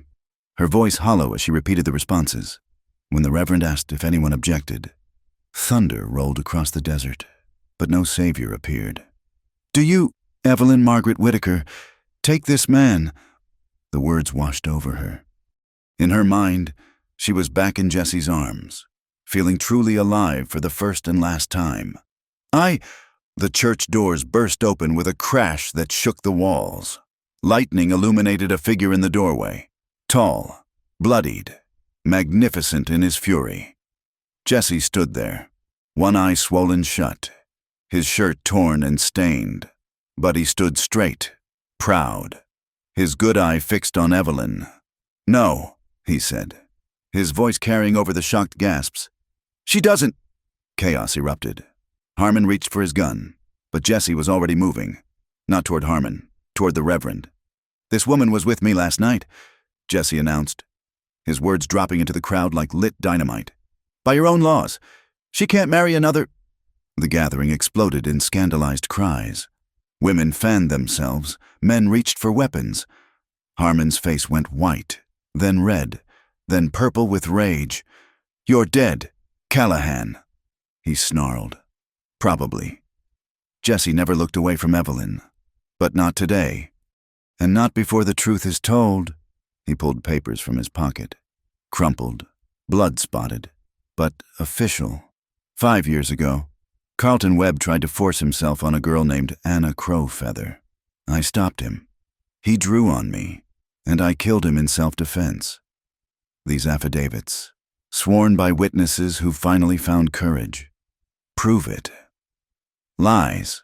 her voice hollow as she repeated the responses. When the Reverend asked if anyone objected, thunder rolled across the desert, but no savior appeared. Do you, Evelyn Margaret Whitaker, take this man? The words washed over her. In her mind, she was back in Jesse's arms, feeling truly alive for the first and last time. The church doors burst open with a crash that shook the walls. Lightning illuminated a figure in the doorway, tall, bloodied, magnificent in his fury. Jesse stood there, one eye swollen shut, his shirt torn and stained, but he stood straight, proud, his good eye fixed on Evelyn. No, he said, his voice carrying over the shocked gasps. She doesn't. Chaos erupted. Harmon reached for his gun, but Jesse was already moving, not toward Harmon, toward the Reverend. This woman was with me last night, Jesse announced, his words dropping into the crowd like lit dynamite. By your own laws, she can't marry another. The gathering exploded in scandalized cries. Women fanned themselves, men reached for weapons. Harmon's face went white, then red, then purple with rage. You're dead, Callahan, he snarled. Probably. Jesse never looked away from Evelyn. But not today. And not before the truth is told. He pulled papers from his pocket. Crumpled, blood-spotted, but official. 5 years ago, Carlton Webb tried to force himself on a girl named Anna Crowfeather. I stopped him. He drew on me, and I killed him in self-defense. These affidavits, sworn by witnesses who finally found courage, prove it. Lies.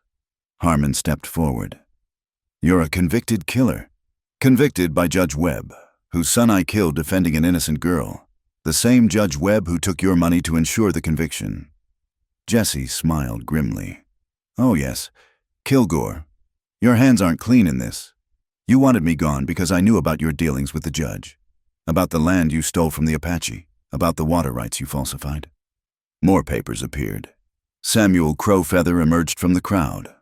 Harmon stepped forward. You're a convicted killer. Convicted by Judge Webb, whose son I killed defending an innocent girl. The same Judge Webb who took your money to ensure the conviction. Jesse smiled grimly. Oh yes, Kilgore. Your hands aren't clean in this. You wanted me gone because I knew about your dealings with the judge. About the land you stole from the Apache. About the water rights you falsified. More papers appeared. Samuel Crowfeather emerged from the crowd,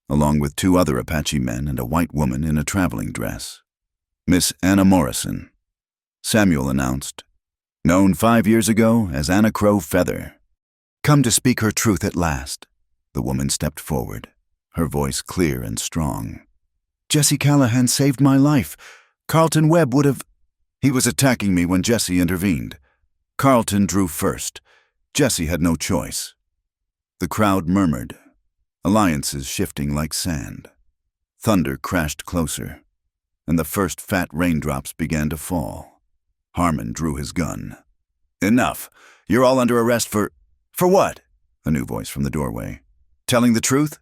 along with 2 other Apache men and a white woman in a traveling dress. Miss Anna Morrison. Samuel announced. Known 5 years ago as Anna Crowfeather. Come to speak her truth at last. The woman stepped forward, her voice clear and strong. Jesse Callahan saved my life. Carlton Webb would have... He was attacking me when Jesse intervened. Carlton drew first. Jesse had no choice. The crowd murmured, alliances shifting like sand. Thunder crashed closer, and the first fat raindrops began to fall. Harmon drew his gun. Enough. You're all under arrest for... For what? A new voice from the doorway. Telling the truth?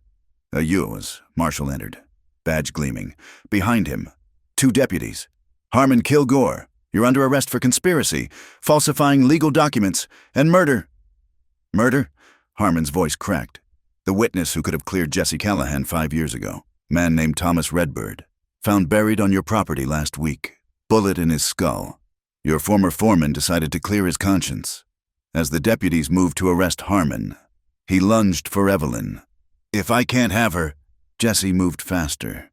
A UAS. Marshal entered, badge gleaming. Behind him, 2 deputies. Harmon Kilgore, you're under arrest for conspiracy, falsifying legal documents, and murder. Murder? Harmon's voice cracked. The witness who could have cleared Jesse Callahan 5 years ago, man named Thomas Redbird, found buried on your property last week, bullet in his skull. Your former foreman decided to clear his conscience. As the deputies moved to arrest Harmon, he lunged for Evelyn. If I can't have her... Jesse moved faster.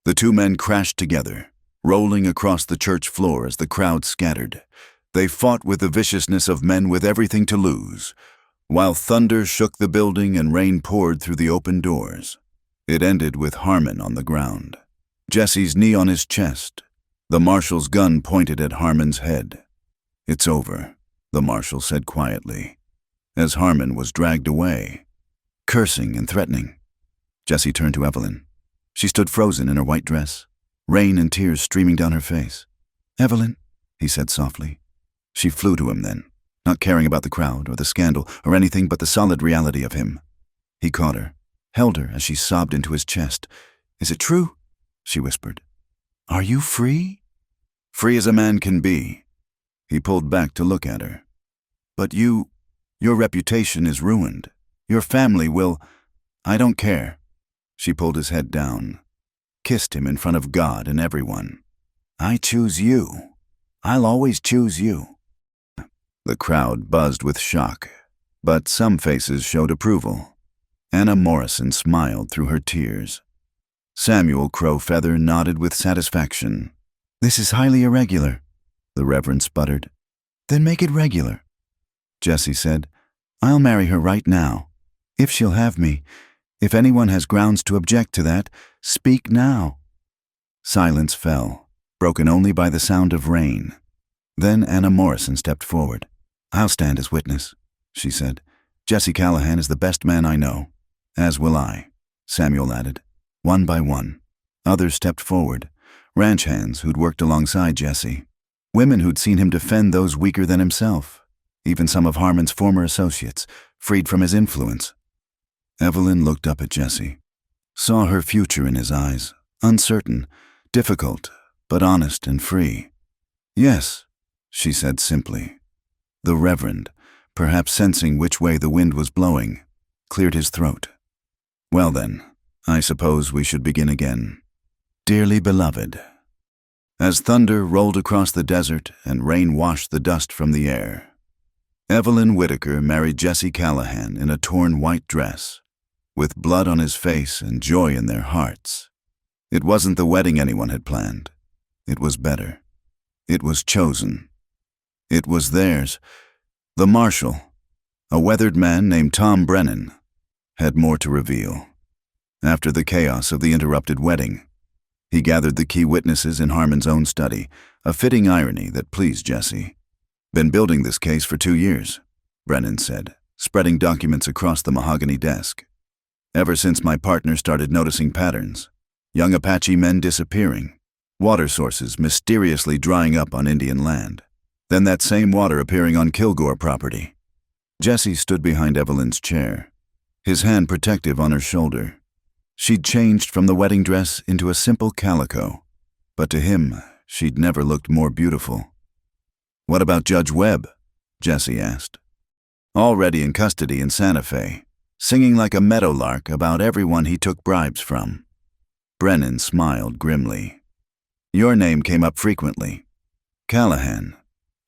The 2 men crashed together, rolling across the church floor as the crowd scattered. They fought with the viciousness of men with everything to lose, while thunder shook the building and rain poured through the open doors. It ended with Harmon on the ground, Jesse's knee on his chest, the marshal's gun pointed at Harmon's head. It's over, the marshal said quietly, as Harmon was dragged away, cursing and threatening. Jesse turned to Evelyn. She stood frozen in her white dress, rain and tears streaming down her face. Evelyn, he said softly. She flew to him then, not caring about the crowd or the scandal or anything but the solid reality of him. He caught her, held her as she sobbed into his chest. Is it true? She whispered. Are you free? Free as a man can be. He pulled back to look at her. But your reputation is ruined. Your family will... I don't care. She pulled his head down, kissed him in front of God and everyone. I choose you. I'll always choose you. The crowd buzzed with shock, but some faces showed approval. Anna Morrison smiled through her tears. Samuel Crowfeather nodded with satisfaction. This is highly irregular, the Reverend sputtered. Then make it regular. Jesse said, I'll marry her right now, if she'll have me. If anyone has grounds to object to that, speak now. Silence fell, broken only by the sound of rain. Then Anna Morrison stepped forward. I'll stand as witness, she said. Jesse Callahan is the best man I know. As will I, Samuel added. One by one, others stepped forward, ranch hands who'd worked alongside Jesse, women who'd seen him defend those weaker than himself, even some of Harmon's former associates, freed from his influence. Evelyn looked up at Jesse, saw her future in his eyes, uncertain, difficult, but honest and free. Yes, she said simply. The Reverend, perhaps sensing which way the wind was blowing, cleared his throat. Well then, I suppose we should begin again. Dearly beloved. As thunder rolled across the desert and rain washed the dust from the air, Evelyn Whitaker married Jesse Callahan in a torn white dress, with blood on his face and joy in their hearts. It wasn't the wedding anyone had planned. It was better. It was chosen. It was theirs. The marshal, a weathered man named Tom Brennan, had more to reveal. After the chaos of the interrupted wedding, he gathered the key witnesses in Harmon's own study, a fitting irony that pleased Jesse. Been building this case for 2 years, Brennan said, spreading documents across the mahogany desk. Ever since my partner started noticing patterns, young Apache men disappearing, water sources mysteriously drying up on Indian land, then that same water appearing on Kilgore property. Jesse stood behind Evelyn's chair. his hand protective on her shoulder. She'd changed from the wedding dress into a simple calico, but to him, she'd never looked more beautiful. "What about Judge Webb?" Jesse asked. "Already in custody in Santa Fe, singing like a meadowlark about everyone he took bribes from." Brennan smiled grimly. "Your name came up frequently. Callahan.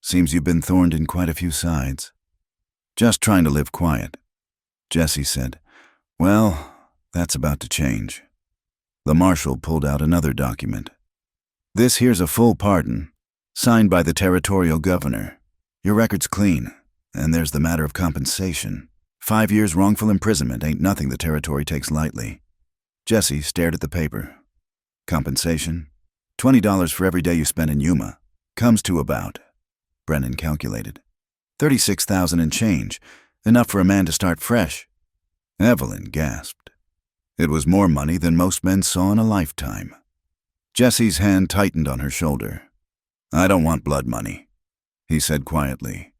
Seems you've been thorned in quite a few sides." "Just trying to live quiet," Jesse said. "Well, that's about to change." The marshal pulled out another document. "This here's a full pardon, signed by the territorial governor. Your record's clean, and there's the matter of compensation. 5 years wrongful imprisonment ain't nothing the territory takes lightly." Jesse stared at the paper. "Compensation? $20 for every day you spend in Yuma. Comes to about," Brennan calculated, "$36,000 and change, enough for a man to start fresh." Evelyn gasped. It was more money than most men saw in a lifetime. Jesse's hand tightened on her shoulder. "I don't want blood money," he said quietly.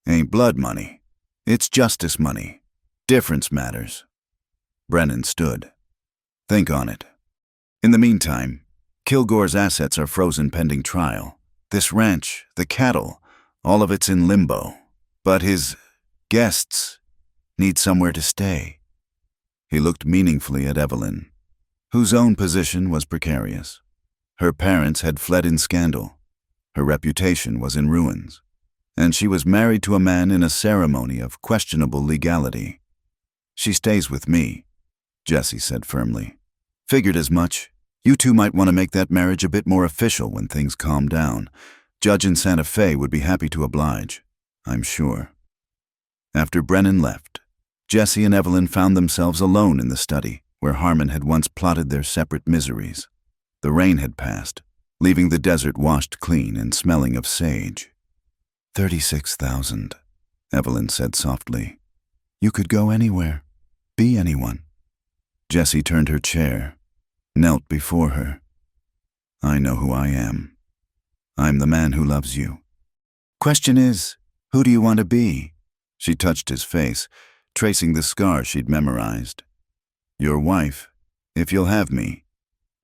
"Ain't blood money. It's justice money. Difference matters." Brennan stood. "Think on it. In the meantime, Kilgore's assets are frozen pending trial. This ranch, the cattle, all of it's in limbo. But his guests need somewhere to stay." He looked meaningfully at Evelyn, whose own position was precarious. Her parents had fled in scandal. Her reputation was in ruins. And she was married to a man in a ceremony of questionable legality. "She stays with me," Jesse said firmly. "Figured as much. You two might want to make that marriage a bit more official when things calm down. Judge in Santa Fe would be happy to oblige, I'm sure." After Brennan left, Jesse and Evelyn found themselves alone in the study where Harmon had once plotted their separate miseries. The rain had passed, leaving the desert washed clean and smelling of sage. 36,000, Evelyn said softly. "You could go anywhere, be anyone." Jesse turned her chair, knelt before her. "I know who I am. I'm the man who loves you. Question is, who do you want to be?" She touched his face, tracing the scar she'd memorized. "Your wife, if you'll have me.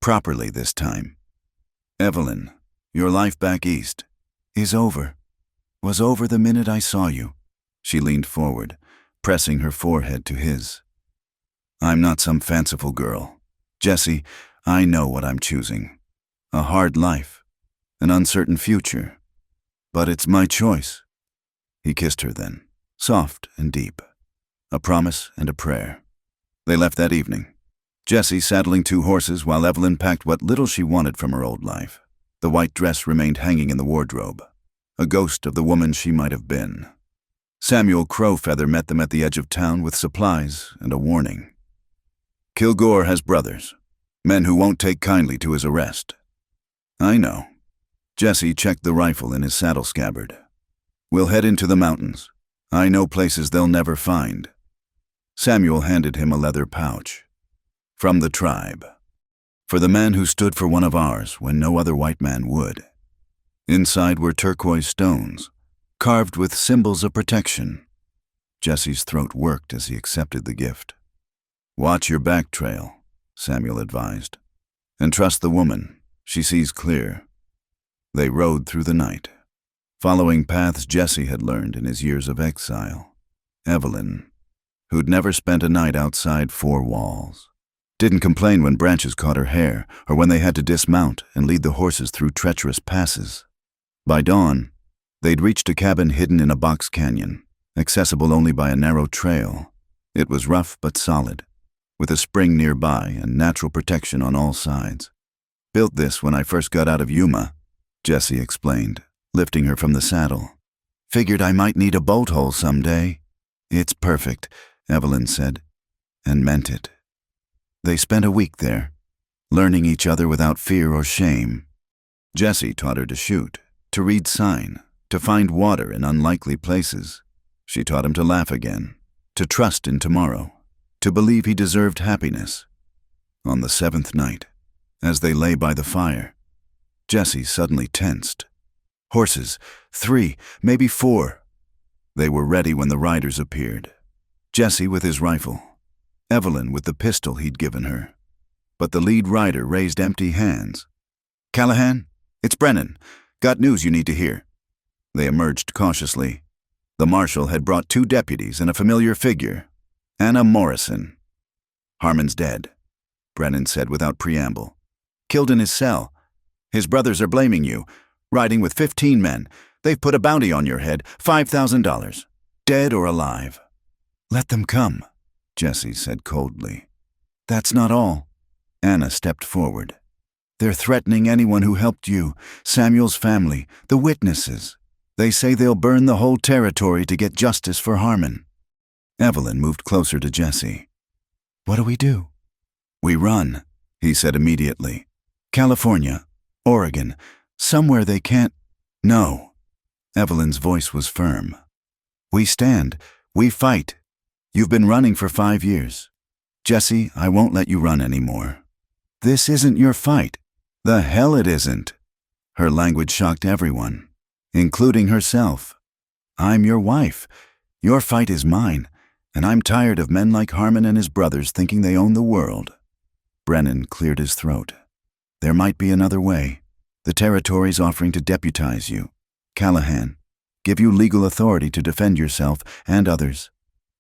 Properly this time. Evelyn, your life back east is over. Was over the minute I saw you." She leaned forward, pressing her forehead to his. "I'm not some fanciful girl. Jesse, I know what I'm choosing. A hard life, an uncertain future. But it's my choice." He kissed her then, soft and deep. A promise and a prayer. They left that evening, Jesse saddling 2 horses while Evelyn packed what little she wanted from her old life. The white dress remained hanging in the wardrobe, a ghost of the woman she might have been. Samuel Crowfeather met them at the edge of town with supplies and a warning. "Kilgore has brothers, men who won't take kindly to his arrest." "I know." Jesse checked the rifle in his saddle scabbard. "We'll head into the mountains. I know places they'll never find." Samuel handed him a leather pouch. "From the tribe. For the man who stood for one of ours when no other white man would." Inside were turquoise stones, carved with symbols of protection. Jesse's throat worked as he accepted the gift. "Watch your back trail," Samuel advised. "And trust the woman. She sees clear." They rode through the night, following paths Jesse had learned in his years of exile. Evelyn, who'd never spent a night outside 4 walls, didn't complain when branches caught her hair or when they had to dismount and lead the horses through treacherous passes. By dawn, they'd reached a cabin hidden in a box canyon, accessible only by a narrow trail. It was rough but solid, with a spring nearby and natural protection on all sides. "Built this when I first got out of Yuma," Jesse explained, lifting her from the saddle. "Figured I might need a bolt hole someday." "It's perfect," Evelyn said, and meant it. They spent a week there, learning each other without fear or shame. Jesse taught her to shoot, to read sign, to find water in unlikely places. She taught him to laugh again, to trust in tomorrow, to believe he deserved happiness. On the 7th night, as they lay by the fire, Jesse suddenly tensed. Horses, 3, maybe 4. They were ready when the riders appeared. Jesse with his rifle, Evelyn with the pistol he'd given her. But the lead rider raised empty hands. "Callahan, it's Brennan. Got news you need to hear." They emerged cautiously. The marshal had brought 2 deputies and a familiar figure, Anna Morrison. "Harmon's dead," Brennan said without preamble. "Killed in his cell. His brothers are blaming you, riding with 15 men. They've put a bounty on your head, $5,000, dead or alive." "Let them come," Jesse said coldly. "That's not all." Anna stepped forward. "They're threatening anyone who helped you, Samuel's family, the witnesses. They say they'll burn the whole territory to get justice for Harmon." Evelyn moved closer to Jesse. "What do we do?" "We run," he said immediately. "California, Oregon, somewhere they can't—" "No." Evelyn's voice was firm. "We stand. We fight. You've been running for 5 years. Jesse, I won't let you run anymore. This isn't your fight." "The hell it isn't." Her language shocked everyone, including herself. "I'm your wife. Your fight is mine, and I'm tired of men like Harmon and his brothers thinking they own the world." Brennan cleared his throat. "There might be another way. The territory's offering to deputize you. Callahan, give you legal authority to defend yourself and others.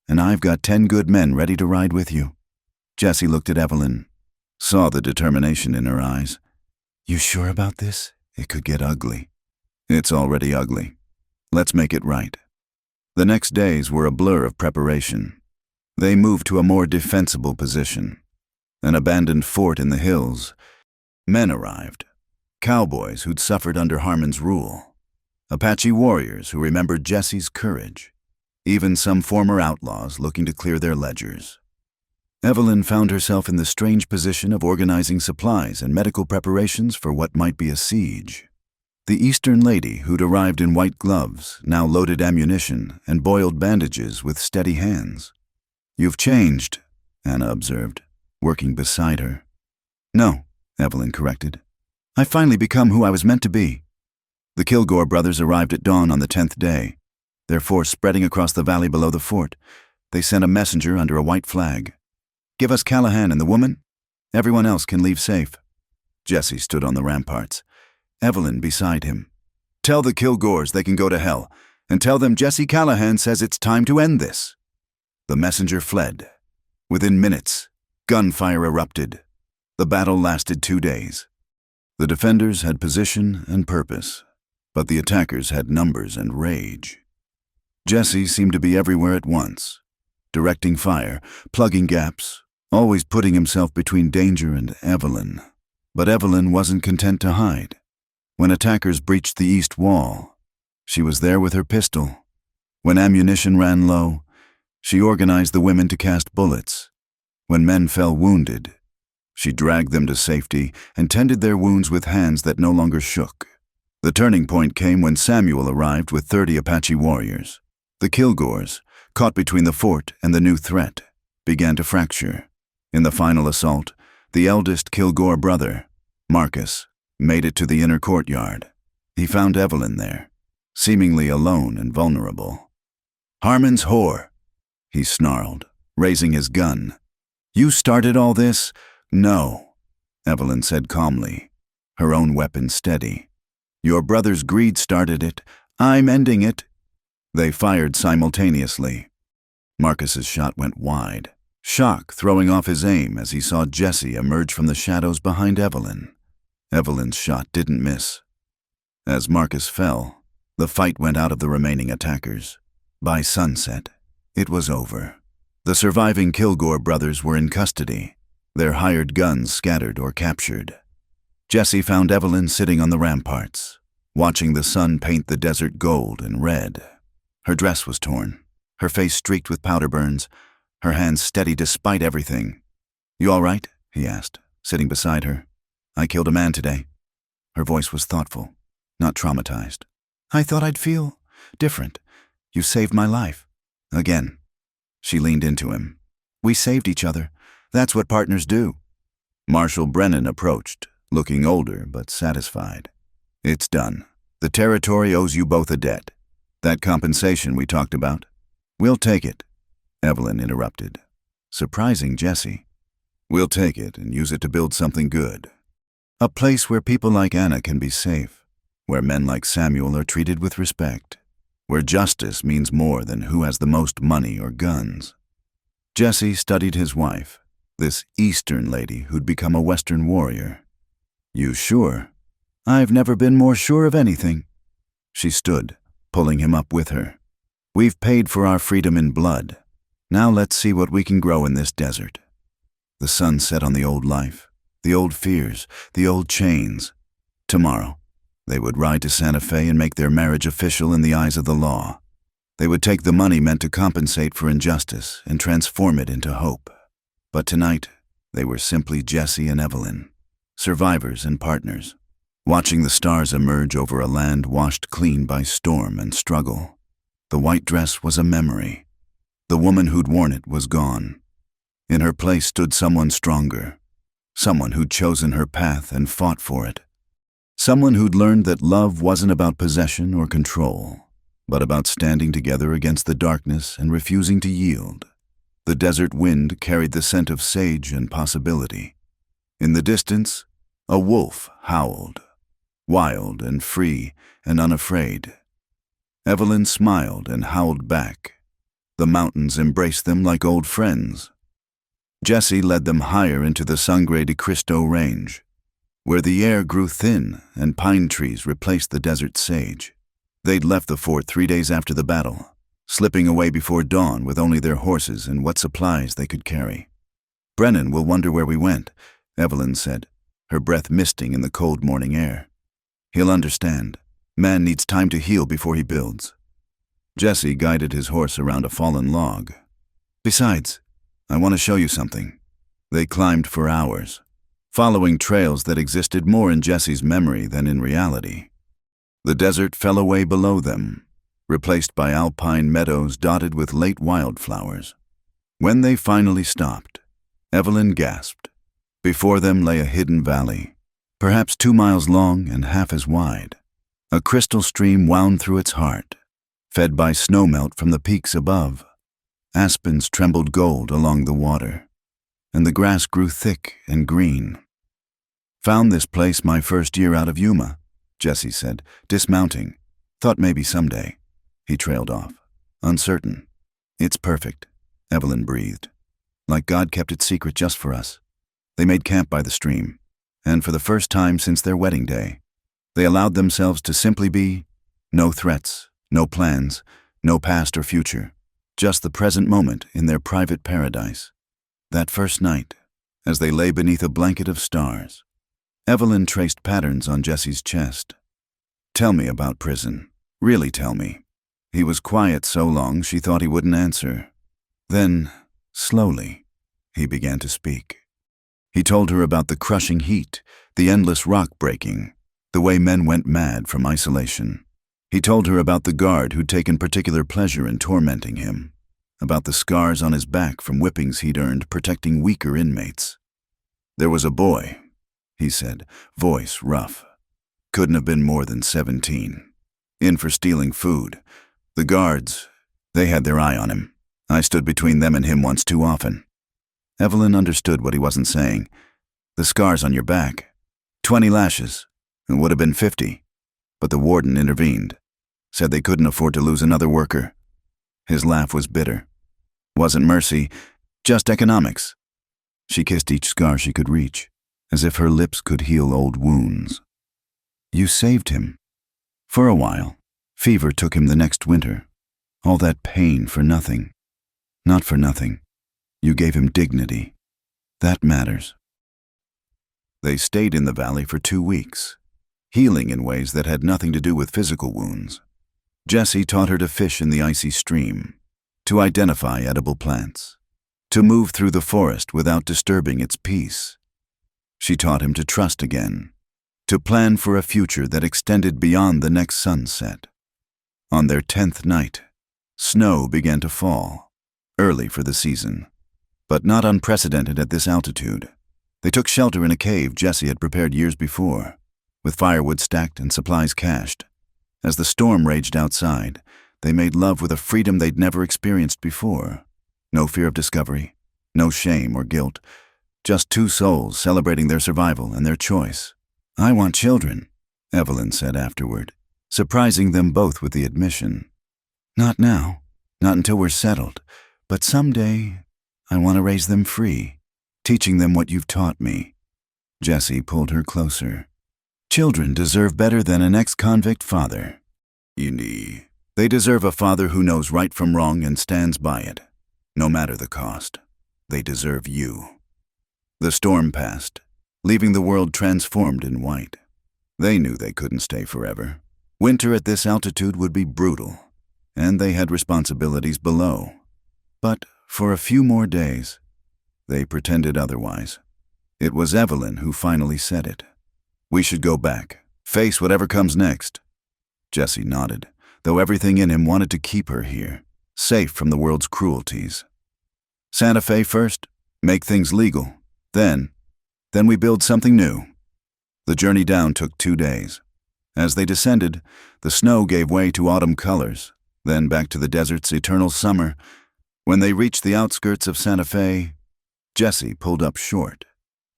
And I've got 10 good men ready to ride with you." Jesse looked at Evelyn, saw the determination in her eyes. "You sure about this? It could get ugly." "It's already ugly. Let's make it right." The next days were a blur of preparation. They moved to a more defensible position. An abandoned fort in the hills. Men arrived. Cowboys who'd suffered under Harmon's rule. Apache warriors who remembered Jesse's courage. Even some former outlaws looking to clear their ledgers. Evelyn found herself in the strange position of organizing supplies and medical preparations for what might be a siege. The Eastern lady who'd arrived in white gloves now loaded ammunition and boiled bandages with steady hands. "You've changed," Anna observed, working beside her. "No," Evelyn corrected. "I've finally become who I was meant to be." The Kilgore brothers arrived at dawn on the 10th day, their force spreading across the valley below the fort. They sent a messenger under a white flag. "Give us Callahan and the woman. Everyone else can leave safe." Jesse stood on the ramparts, Evelyn beside him. "Tell the Kilgores they can go to hell, and tell them Jesse Callahan says it's time to end this." The messenger fled. Within minutes, gunfire erupted. The battle lasted 2 days. The defenders had position and purpose, but the attackers had numbers and rage. Jesse seemed to be everywhere at once, directing fire, plugging gaps, always putting himself between danger and Evelyn. But Evelyn wasn't content to hide. When attackers breached the east wall, she was there with her pistol. When ammunition ran low, she organized the women to cast bullets. When men fell wounded, she dragged them to safety and tended their wounds with hands that no longer shook. The turning point came when Samuel arrived with 30 Apache warriors. The Kilgores, caught between the fort and the new threat, began to fracture. In the final assault, the eldest Kilgore brother, Marcus, made it to the inner courtyard. He found Evelyn there, seemingly alone and vulnerable. "Harmon's whore," he snarled, raising his gun. "You started all this?" "No," Evelyn said calmly, her own weapon steady. "Your brother's greed started it. I'm ending it." They fired simultaneously. Marcus's shot went wide, shock throwing off his aim as he saw Jesse emerge from the shadows behind Evelyn. Evelyn's shot didn't miss. As Marcus fell, the fight went out of the remaining attackers. By sunset, it was over. The surviving Kilgore brothers were in custody, their hired guns scattered or captured. Jesse found Evelyn sitting on the ramparts, watching the sun paint the desert gold and red. Her dress was torn, her face streaked with powder burns, her hands steady despite everything. "You all right?" he asked, sitting beside her. "I killed a man today." Her voice was thoughtful, not traumatized. "I thought I'd feel different. You saved my life." Again. She leaned into him. "We saved each other. That's what partners do." Marshal Brennan approached, looking older but satisfied. "It's done. The territory owes you both a debt. That compensation we talked about, we'll take it," Evelyn interrupted. surprising Jesse. "We'll take it and use it to build something good. A place where people like Anna can be safe, where men like Samuel are treated with respect, where justice means more than who has the most money or guns." Jesse studied his wife, this Eastern lady who'd become a Western warrior. "You sure?" "I've never been more sure of anything." She stood, pulling him up with her. "We've paid for our freedom in blood. Now let's see what we can grow in this desert." The sun set on the old life, the old fears, the old chains. Tomorrow, they would ride to Santa Fe and make their marriage official in the eyes of the law. They would take the money meant to compensate for injustice and transform it into hope. But tonight, they were simply Jesse and Evelyn, survivors and partners, watching the stars emerge over a land washed clean by storm and struggle. The white dress was a memory. The woman who'd worn it was gone. In her place stood someone stronger, someone who'd chosen her path and fought for it. Someone who'd learned that love wasn't about possession or control, but about standing together against the darkness and refusing to yield. The desert wind carried the scent of sage and possibility. In the distance, a wolf howled, wild and free and unafraid. Evelyn smiled and howled back. The mountains embraced them like old friends. Jesse led them higher into the Sangre de Cristo range, where the air grew thin and pine trees replaced the desert sage. They'd left the fort 3 days after the battle, slipping away before dawn with only their horses and what supplies they could carry. "Brennan will wonder where we went," Evelyn said, her breath misting in the cold morning air. "He'll understand. Man needs time to heal before he builds." Jesse guided his horse around a fallen log. "Besides, I want to show you something." They climbed for hours, following trails that existed more in Jesse's memory than in reality. The desert fell away below them, replaced by alpine meadows dotted with late wildflowers. When they finally stopped, Evelyn gasped. Before them lay a hidden valley, perhaps 2 miles long and half as wide. A crystal stream wound through its heart, fed by snowmelt from the peaks above. Aspens trembled gold along the water, and the grass grew thick and green. "Found this place my first year out of Yuma," Jesse said, dismounting. "Thought maybe someday." He trailed off, uncertain. "It's perfect," Evelyn breathed. "Like God kept it secret just for us." They made camp by the stream, and for the first time since their wedding day, they allowed themselves to simply be. No threats, no plans, no past or future, just the present moment in their private paradise. That first night, as they lay beneath a blanket of stars, Evelyn traced patterns on Jesse's chest. "Tell me about prison. Really tell me." He was quiet so long she thought he wouldn't answer. Then, slowly, he began to speak. He told her about the crushing heat, the endless rock breaking, the way men went mad from isolation. He told her about the guard who'd taken particular pleasure in tormenting him, about the scars on his back from whippings he'd earned protecting weaker inmates. "There was a boy," he said, voice rough. "Couldn't have been more than 17. In for stealing food. The guards, they had their eye on him. I stood between them and him once too often." Evelyn understood what he wasn't saying. "The scars on your back. 20 lashes. It would have been 50. But the warden intervened. Said they couldn't afford to lose another worker." His laugh was bitter. "Wasn't mercy, just economics." She kissed each scar she could reach, as if her lips could heal old wounds. "You saved him." "For a while. Fever took him the next winter. All that pain for nothing. Not for nothing. You gave him dignity. That matters." They stayed in the valley for 2 weeks, healing in ways that had nothing to do with physical wounds. Jesse taught her to fish in the icy stream, to identify edible plants, to move through the forest without disturbing its peace. She taught him to trust again, to plan for a future that extended beyond the next sunset. On their 10th night, snow began to fall, early for the season, but not unprecedented at this altitude. They took shelter in a cave Jesse had prepared years before, with firewood stacked and supplies cached. As the storm raged outside, they made love with a freedom they'd never experienced before. No fear of discovery, No shame or guilt, just two souls celebrating their survival and their choice. "I want children," Evelyn said afterward, surprising them both with the admission. "Not now, not until we're settled, but someday I want to raise them free, teaching them what you've taught me." Jesse pulled her closer. "Children deserve better than an ex-convict father. They deserve a father who knows right from wrong and stands by it, no matter the cost. They deserve you." The storm passed, leaving the world transformed in white. They knew they couldn't stay forever. Winter at this altitude would be brutal, and they had responsibilities below. But for a few more days, they pretended otherwise. It was Evelyn who finally said it. "We should go back, face whatever comes next." Jesse nodded, though everything in him wanted to keep her here, safe from the world's cruelties. "Santa Fe first, make things legal. Then we build something new." The journey down took 2 days. As they descended, the snow gave way to autumn colors, then back to the desert's eternal summer. When they reached the outskirts of Santa Fe, Jesse pulled up short.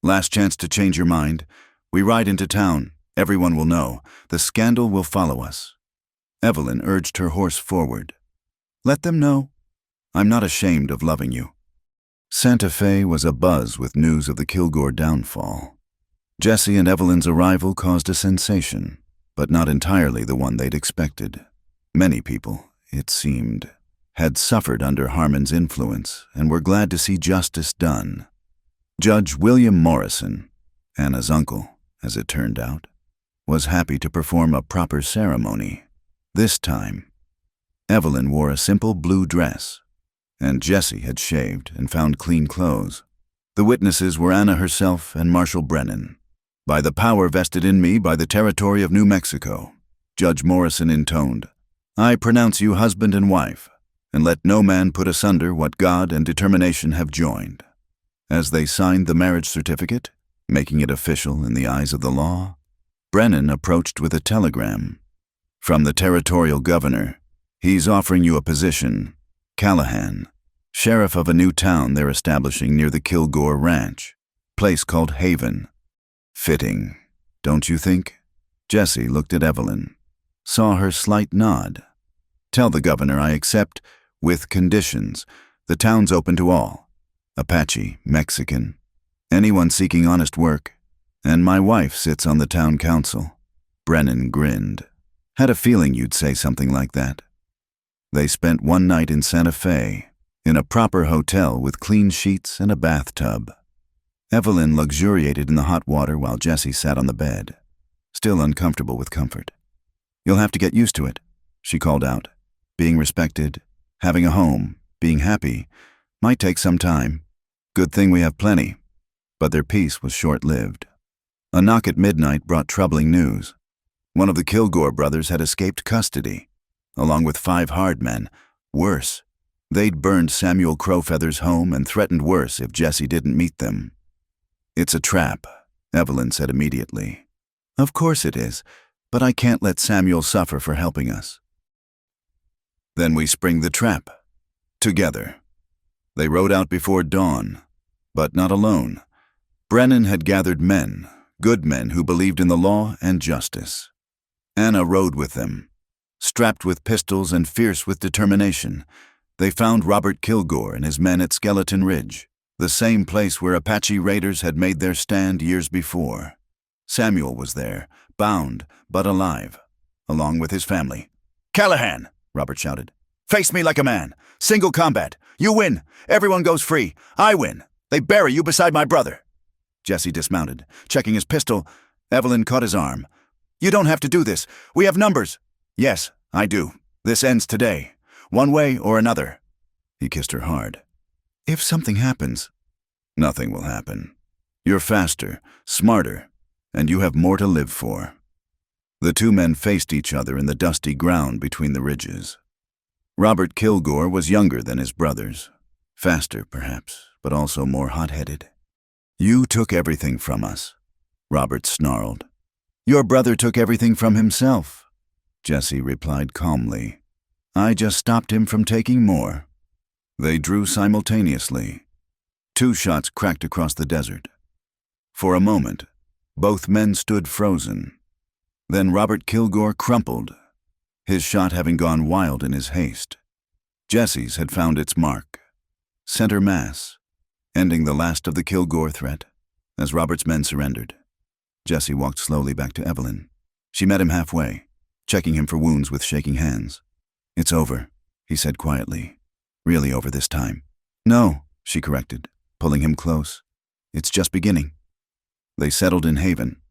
"Last chance to change your mind. We ride into town. Everyone will know. The scandal will follow us." Evelyn urged her horse forward. "Let them know. I'm not ashamed of loving you." Santa Fe was abuzz with news of the Kilgore downfall. Jesse and Evelyn's arrival caused a sensation, but not entirely the one they'd expected. Many people, it seemed, had suffered under Harmon's influence and were glad to see justice done. Judge William Morrison, Anna's uncle, as it turned out, was happy to perform a proper ceremony. This time, Evelyn wore a simple blue dress, and Jesse had shaved and found clean clothes. The witnesses were Anna herself and Marshal Brennan. "By the power vested in me by the territory of New Mexico," Judge Morrison intoned, "I pronounce you husband and wife, and let no man put asunder what God and determination have joined." As they signed the marriage certificate, making it official in the eyes of the law, Brennan approached with a telegram. "From the territorial governor. He's offering you a position. Callahan, sheriff of a new town they're establishing near the Kilgore Ranch, place called Haven. Fitting, don't you think?" Jesse looked at Evelyn, saw her slight nod. "Tell the governor I accept, with conditions. The town's open to all. Apache, Mexican, anyone seeking honest work. And my wife sits on the town council." Brennan grinned. "Had a feeling you'd say something like that." They spent one night in Santa Fe, in a proper hotel with clean sheets and a bathtub. Evelyn luxuriated in the hot water while Jesse sat on the bed, still uncomfortable with comfort. "You'll have to get used to it," she called out. "Being respected, having a home, being happy, might take some time. Good thing we have plenty." But their peace was short-lived. A knock at midnight brought troubling news. One of the Kilgore brothers had escaped custody, along with 5 hard men. Worse, they'd burned Samuel Crowfeather's home and threatened worse if Jesse didn't meet them. "It's a trap," Evelyn said immediately. "Of course it is, but I can't let Samuel suffer for helping us." "Then we spring the trap. Together." They rode out before dawn, but not alone. Brennan had gathered men, good men who believed in the law and justice. Anna rode with them. Strapped with pistols and fierce with determination, they found Robert Kilgore and his men at Skeleton Ridge, the same place where Apache raiders had made their stand years before. Samuel was there, bound but alive, along with his family. "Callahan!" Robert shouted. "Face me like a man. Single combat. You win. Everyone goes free. I win. They bury you beside my brother." Jesse dismounted, checking his pistol. Evelyn caught his arm. "You don't have to do this. We have numbers." "Yes, I do. This ends today. One way or another." He kissed her hard. "If something happens..." "Nothing will happen. You're faster, smarter, and you have more to live for." The two men faced each other in the dusty ground between the ridges. Robert Kilgore was younger than his brothers. Faster, perhaps, but also more hot-headed. "You took everything from us," Robert snarled. "Your brother took everything from himself," Jesse replied calmly. "I just stopped him from taking more." They drew simultaneously. Two shots cracked across the desert. For a moment, both men stood frozen. Then Robert Kilgore crumpled, his shot having gone wild in his haste. Jesse's had found its mark. Center mass, ending the last of the Kilgore threat. As Robert's men surrendered, Jesse walked slowly back to Evelyn. She met him halfway, checking him for wounds with shaking hands. "It's over," he said quietly. "Really over this time." "No," she corrected, pulling him close. "It's just beginning." They settled in Haven,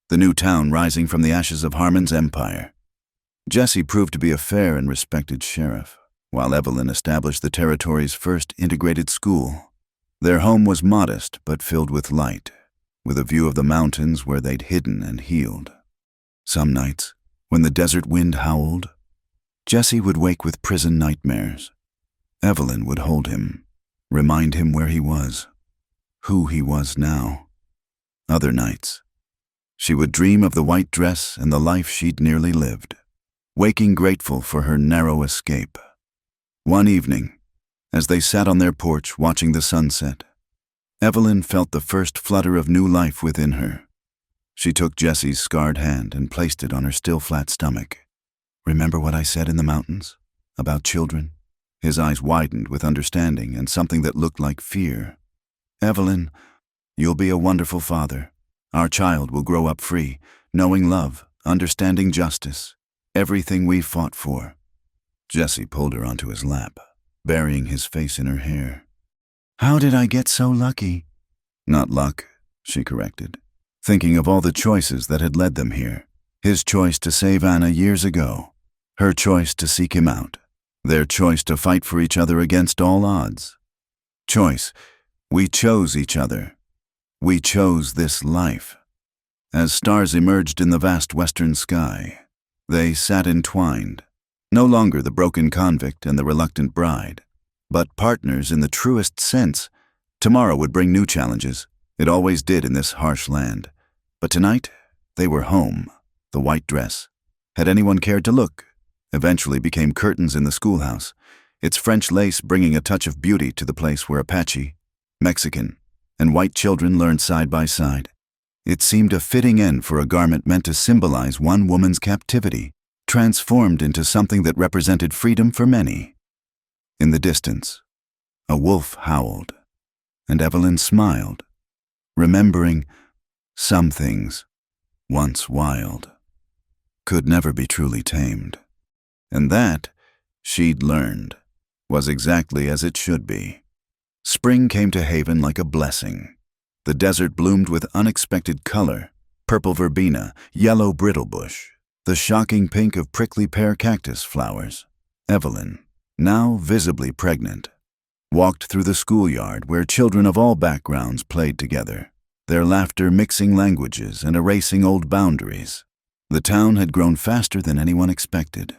the new town rising from the ashes of Harmon's empire. Jesse proved to be a fair and respected sheriff, while Evelyn established the territory's first integrated school. Their home was modest but filled with light, with a view of the mountains where they'd hidden and healed. Some nights, when the desert wind howled, Jesse would wake with prison nightmares. Evelyn would hold him, remind him where he was, who he was now. Other nights, she would dream of the white dress and the life she'd nearly lived, waking grateful for her narrow escape. One evening, as they sat on their porch watching the sunset, Evelyn felt the first flutter of new life within her. She took Jesse's scarred hand and placed it on her still flat stomach. "Remember what I said in the mountains? About children?" His eyes widened with understanding and something that looked like fear. "Evelyn, you'll be a wonderful father. Our child will grow up free, knowing love, understanding justice, everything we fought for." Jesse pulled her onto his lap, burying his face in her hair. "How did I get so lucky?" "Not luck," she corrected, thinking of all the choices that had led them here. His choice to save Anna years ago, her choice to seek him out, their choice to fight for each other against all odds. Choice. We chose each other. We chose this life. As stars emerged in the vast western sky, they sat entwined, no longer the broken convict and the reluctant bride, but partners in the truest sense. Tomorrow would bring new challenges. It always did in this harsh land. But tonight, they were home. The white dress. Had anyone cared to look? Eventually became curtains in the schoolhouse, its French lace bringing a touch of beauty to the place where Apache, Mexican, and white children learned side by side. It seemed a fitting end for a garment meant to symbolize one woman's captivity, transformed into something that represented freedom for many. In the distance, a wolf howled, and Evelyn smiled, remembering some things, once wild, could never be truly tamed. And that, she'd learned, was exactly as it should be. Spring came to Haven like a blessing. The desert bloomed with unexpected color, purple verbena, yellow brittlebush, the shocking pink of prickly pear cactus flowers. Evelyn, now visibly pregnant, walked through the schoolyard where children of all backgrounds played together, their laughter mixing languages and erasing old boundaries. The town had grown faster than anyone expected.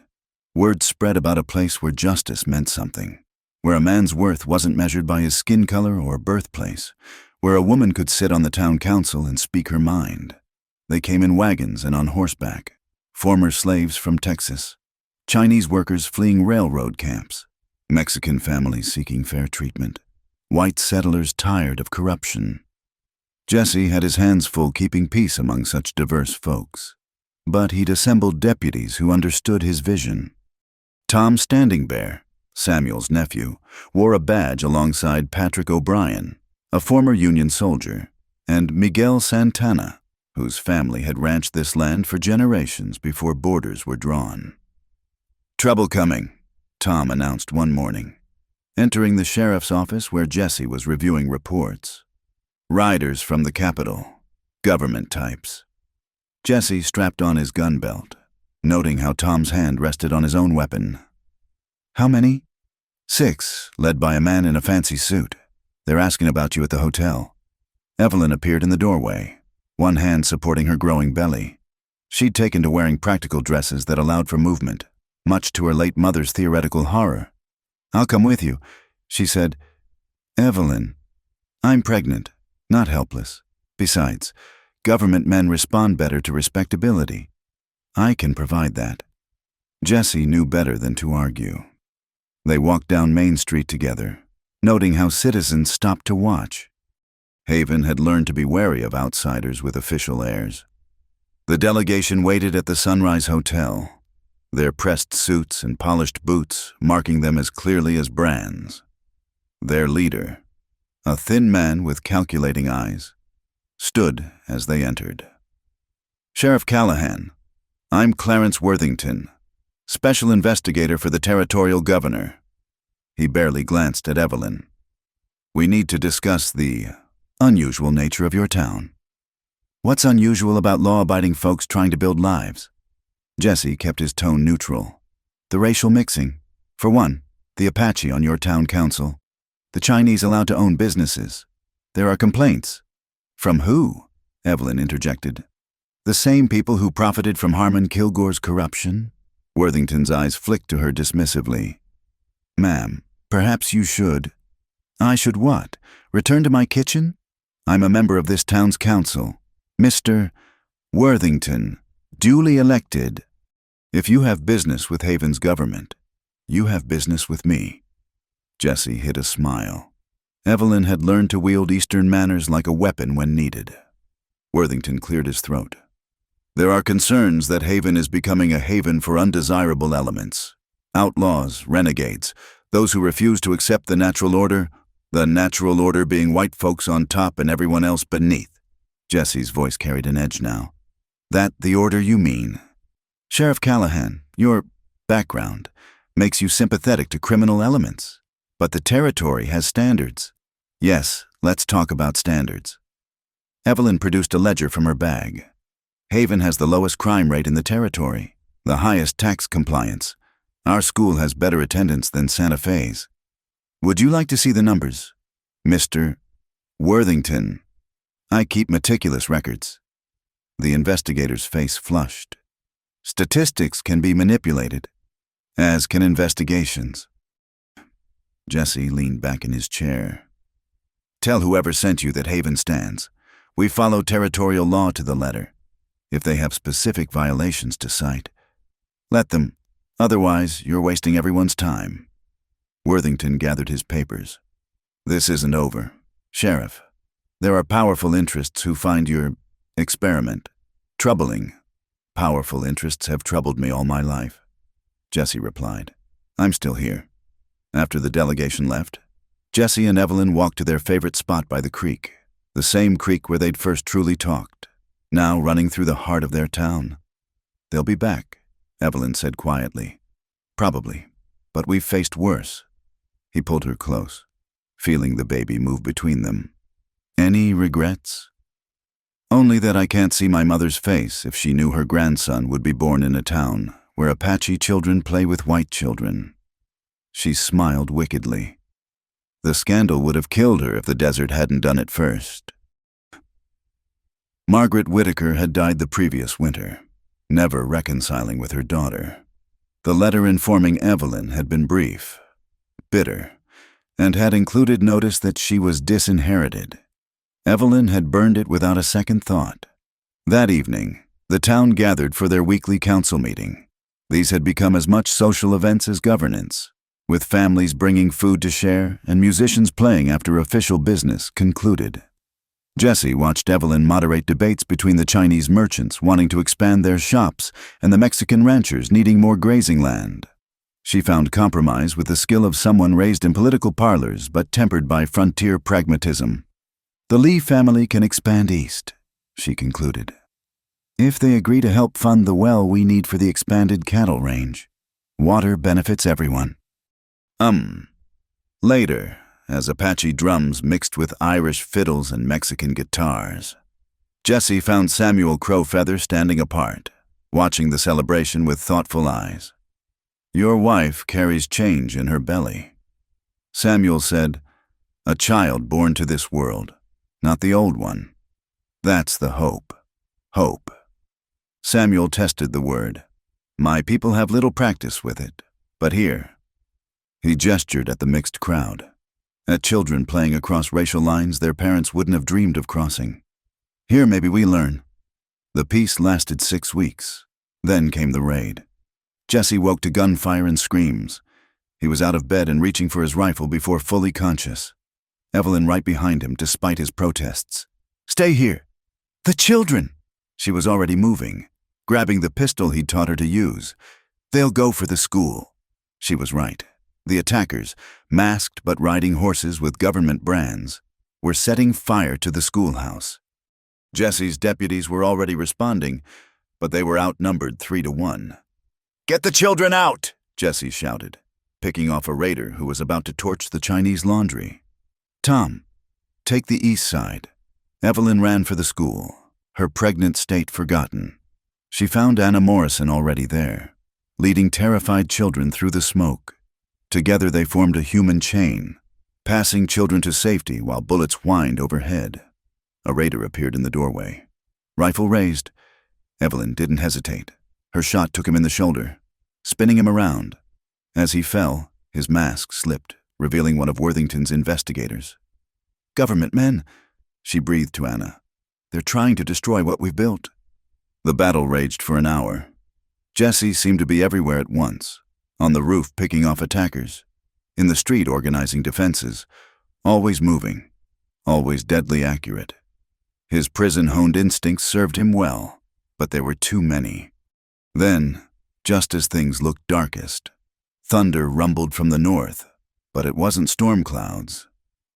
Word spread about a place where justice meant something, where a man's worth wasn't measured by his skin color or birthplace, where a woman could sit on the town council and speak her mind. They came in wagons and on horseback, former slaves from Texas, Chinese workers fleeing railroad camps, Mexican families seeking fair treatment, white settlers tired of corruption. Jesse had his hands full keeping peace among such diverse folks, but he'd assembled deputies who understood his vision. Tom Standing Bear, Samuel's nephew, wore a badge alongside Patrick O'Brien, a former Union soldier, and Miguel Santana, whose family had ranched this land for generations before borders were drawn. "Trouble coming," Tom announced one morning, entering the sheriff's office where Jesse was reviewing reports. "Riders from the capital, government types." Jesse strapped on his gun belt, noting how Tom's hand rested on his own weapon. "How many?" "6, led by a man in a fancy suit. They're asking about you at the hotel." Evelyn appeared in the doorway, one hand supporting her growing belly. She'd taken to wearing practical dresses that allowed for movement, much to her late mother's theoretical horror. "I'll come with you," she said. "Evelyn, I'm pregnant, not helpless. Besides, government men respond better to respectability. I can provide that." Jesse knew better than to argue. They walked down Main Street together, noting how citizens stopped to watch. Haven had learned to be wary of outsiders with official airs. The delegation waited at the Sunrise Hotel, their pressed suits and polished boots marking them as clearly as brands. Their leader, a thin man with calculating eyes, stood as they entered. "Sheriff Callahan, I'm Clarence Worthington, Special Investigator for the Territorial Governor." He barely glanced at Evelyn. "We need to discuss the unusual nature of your town." "What's unusual about law-abiding folks trying to build lives?" Jesse kept his tone neutral. "The racial mixing. For one, the Apache on your town council. The Chinese allowed to own businesses. There are complaints." "From who?" Evelyn interjected. "The same people who profited from Harmon Kilgore's corruption?" Worthington's eyes flicked to her dismissively. "Ma'am, perhaps you should." "I should what? Return to my kitchen? I'm a member of this town's council. Mr. Worthington, duly elected. If you have business with Haven's government, you have business with me." Jesse hid a smile. Evelyn had learned to wield Eastern manners like a weapon when needed. Worthington cleared his throat. "There are concerns that Haven is becoming a haven for undesirable elements. Outlaws, renegades, those who refuse to accept the natural order being white folks on top and everyone else beneath." Jesse's voice carried an edge now. "That the order you mean? Sheriff Callahan, your background makes you sympathetic to criminal elements. But the territory has standards." "Yes, let's talk about standards." Evelyn produced a ledger from her bag. "Haven has the lowest crime rate in the territory, the highest tax compliance. Our school has better attendance than Santa Fe's. Would you like to see the numbers, Mr. Worthington? I keep meticulous records." The investigator's face flushed. "Statistics can be manipulated, as can investigations." Jesse leaned back in his chair. "Tell whoever sent you that Haven stands. We follow territorial law to the letter. If they have specific violations to cite, let them. Otherwise, you're wasting everyone's time." Worthington gathered his papers. "This isn't over. Sheriff, there are powerful interests who find your experiment troubling. Powerful interests have troubled me all my life." Jesse replied. "I'm still here." After the delegation left, Jesse and Evelyn walked to their favorite spot by the creek, the same creek where they'd first truly talked, now running through the heart of their town. "They'll be back," Evelyn said quietly. "Probably, but we've faced worse." He pulled her close, feeling the baby move between them. "Any regrets?" "Only that I can't see my mother's face if she knew her grandson would be born in a town where Apache children play with white children." She smiled wickedly. "The scandal would have killed her if the desert hadn't done it first." Margaret Whitaker had died the previous winter, never reconciling with her daughter. The letter informing Evelyn had been brief, bitter, and had included notice that she was disinherited. Evelyn had burned it without a second thought. That evening, the town gathered for their weekly council meeting. These had become as much social events as governance, with families bringing food to share and musicians playing after official business concluded. Jesse watched Evelyn moderate debates between the Chinese merchants wanting to expand their shops and the Mexican ranchers needing more grazing land. She found compromise with the skill of someone raised in political parlors but tempered by frontier pragmatism. "The Lee family can expand east," she concluded, "if they agree to help fund the well we need for the expanded cattle range. Water benefits everyone." Later, as Apache drums mixed with Irish fiddles and Mexican guitars, Jesse found Samuel Crowfeather standing apart, watching the celebration with thoughtful eyes. "Your wife carries change in her belly." Samuel said, "A child born to this world, not the old one. That's the hope. Hope." Samuel tested the word. "My people have little practice with it, but here." He gestured at the mixed crowd, at children playing across racial lines their parents wouldn't have dreamed of crossing. "Here maybe we learn." The peace lasted 6 weeks. Then came the raid. Jesse woke to gunfire and screams. He was out of bed and reaching for his rifle before fully conscious. Evelyn right behind him, despite his protests. "Stay here!" "The children!" She was already moving, grabbing the pistol he'd taught her to use. "They'll go for the school." She was right. The attackers, masked but riding horses with government brands, were setting fire to the schoolhouse. Jesse's deputies were already responding, but they were outnumbered 3-1. "Get the children out!" Jesse shouted, picking off a raider who was about to torch the Chinese laundry. "Tom, take the east side." Evelyn ran for the school, her pregnant state forgotten. She found Anna Morrison already there, leading terrified children through the smoke. Together they formed a human chain, passing children to safety while bullets whined overhead. A raider appeared in the doorway. Rifle raised. Evelyn didn't hesitate. Her shot took him in the shoulder, spinning him around. As he fell, his mask slipped, revealing one of Worthington's investigators. "Government men," she breathed to Anna. "They're trying to destroy what we've built." The battle raged for an hour. Jesse seemed to be everywhere at once, on the roof picking off attackers, in the street organizing defenses, always moving, always deadly accurate. His prison-honed instincts served him well, but there were too many. Then, just as things looked darkest, thunder rumbled from the north, but it wasn't storm clouds.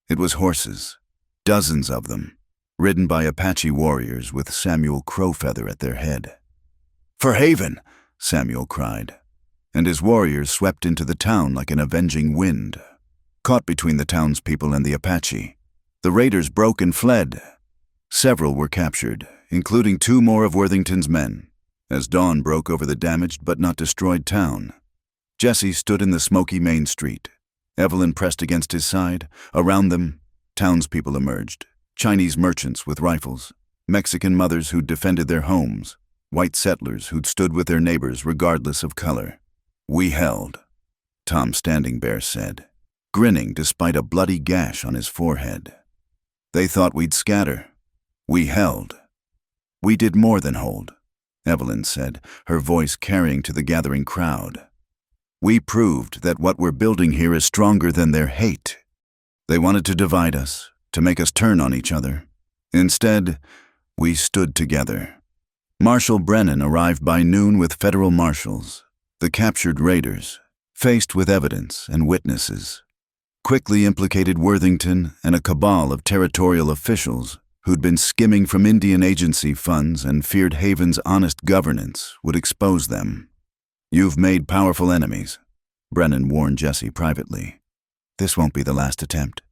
It was horses, dozens of them, ridden by Apache warriors with Samuel Crowfeather at their head. "For Haven!" Samuel cried, and his warriors swept into the town like an avenging wind. Caught between the townspeople and the Apache, the raiders broke and fled. Several were captured, including 2 more of Worthington's men, as dawn broke over the damaged but not destroyed town. Jesse stood in the smoky main street. Evelyn pressed against his side. Around them, townspeople emerged, Chinese merchants with rifles, Mexican mothers who'd defended their homes, white settlers who'd stood with their neighbors regardless of color. "We held," Tom Standing Bear said, grinning despite a bloody gash on his forehead. "They thought we'd scatter. We held." "We did more than hold," Evelyn said, her voice carrying to the gathering crowd. "We proved that what we're building here is stronger than their hate. They wanted to divide us, to make us turn on each other. Instead, we stood together." Marshal Brennan arrived by noon with federal marshals. The captured raiders, faced with evidence and witnesses, quickly implicated Worthington and a cabal of territorial officials who'd been skimming from Indian agency funds and feared Haven's honest governance would expose them. "You've made powerful enemies," Brennan warned Jesse privately. "This won't be the last attempt.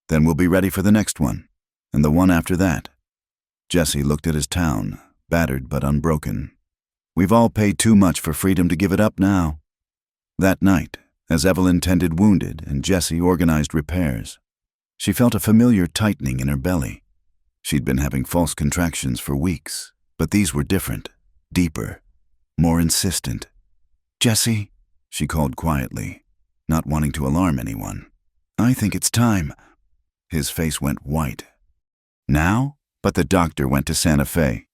Then we'll be ready for the next one, and the one after that." Jesse looked at his town, battered but unbroken. "We've all paid too much for freedom to give it up now." That night, as Evelyn tended wounded and Jesse organized repairs, she felt a familiar tightening in her belly. She'd been having false contractions for weeks, but these were different, deeper, more insistent. "Jesse," she called quietly, not wanting to alarm anyone. "I think it's time." His face went white. "Now?" But the doctor went to Santa Fe.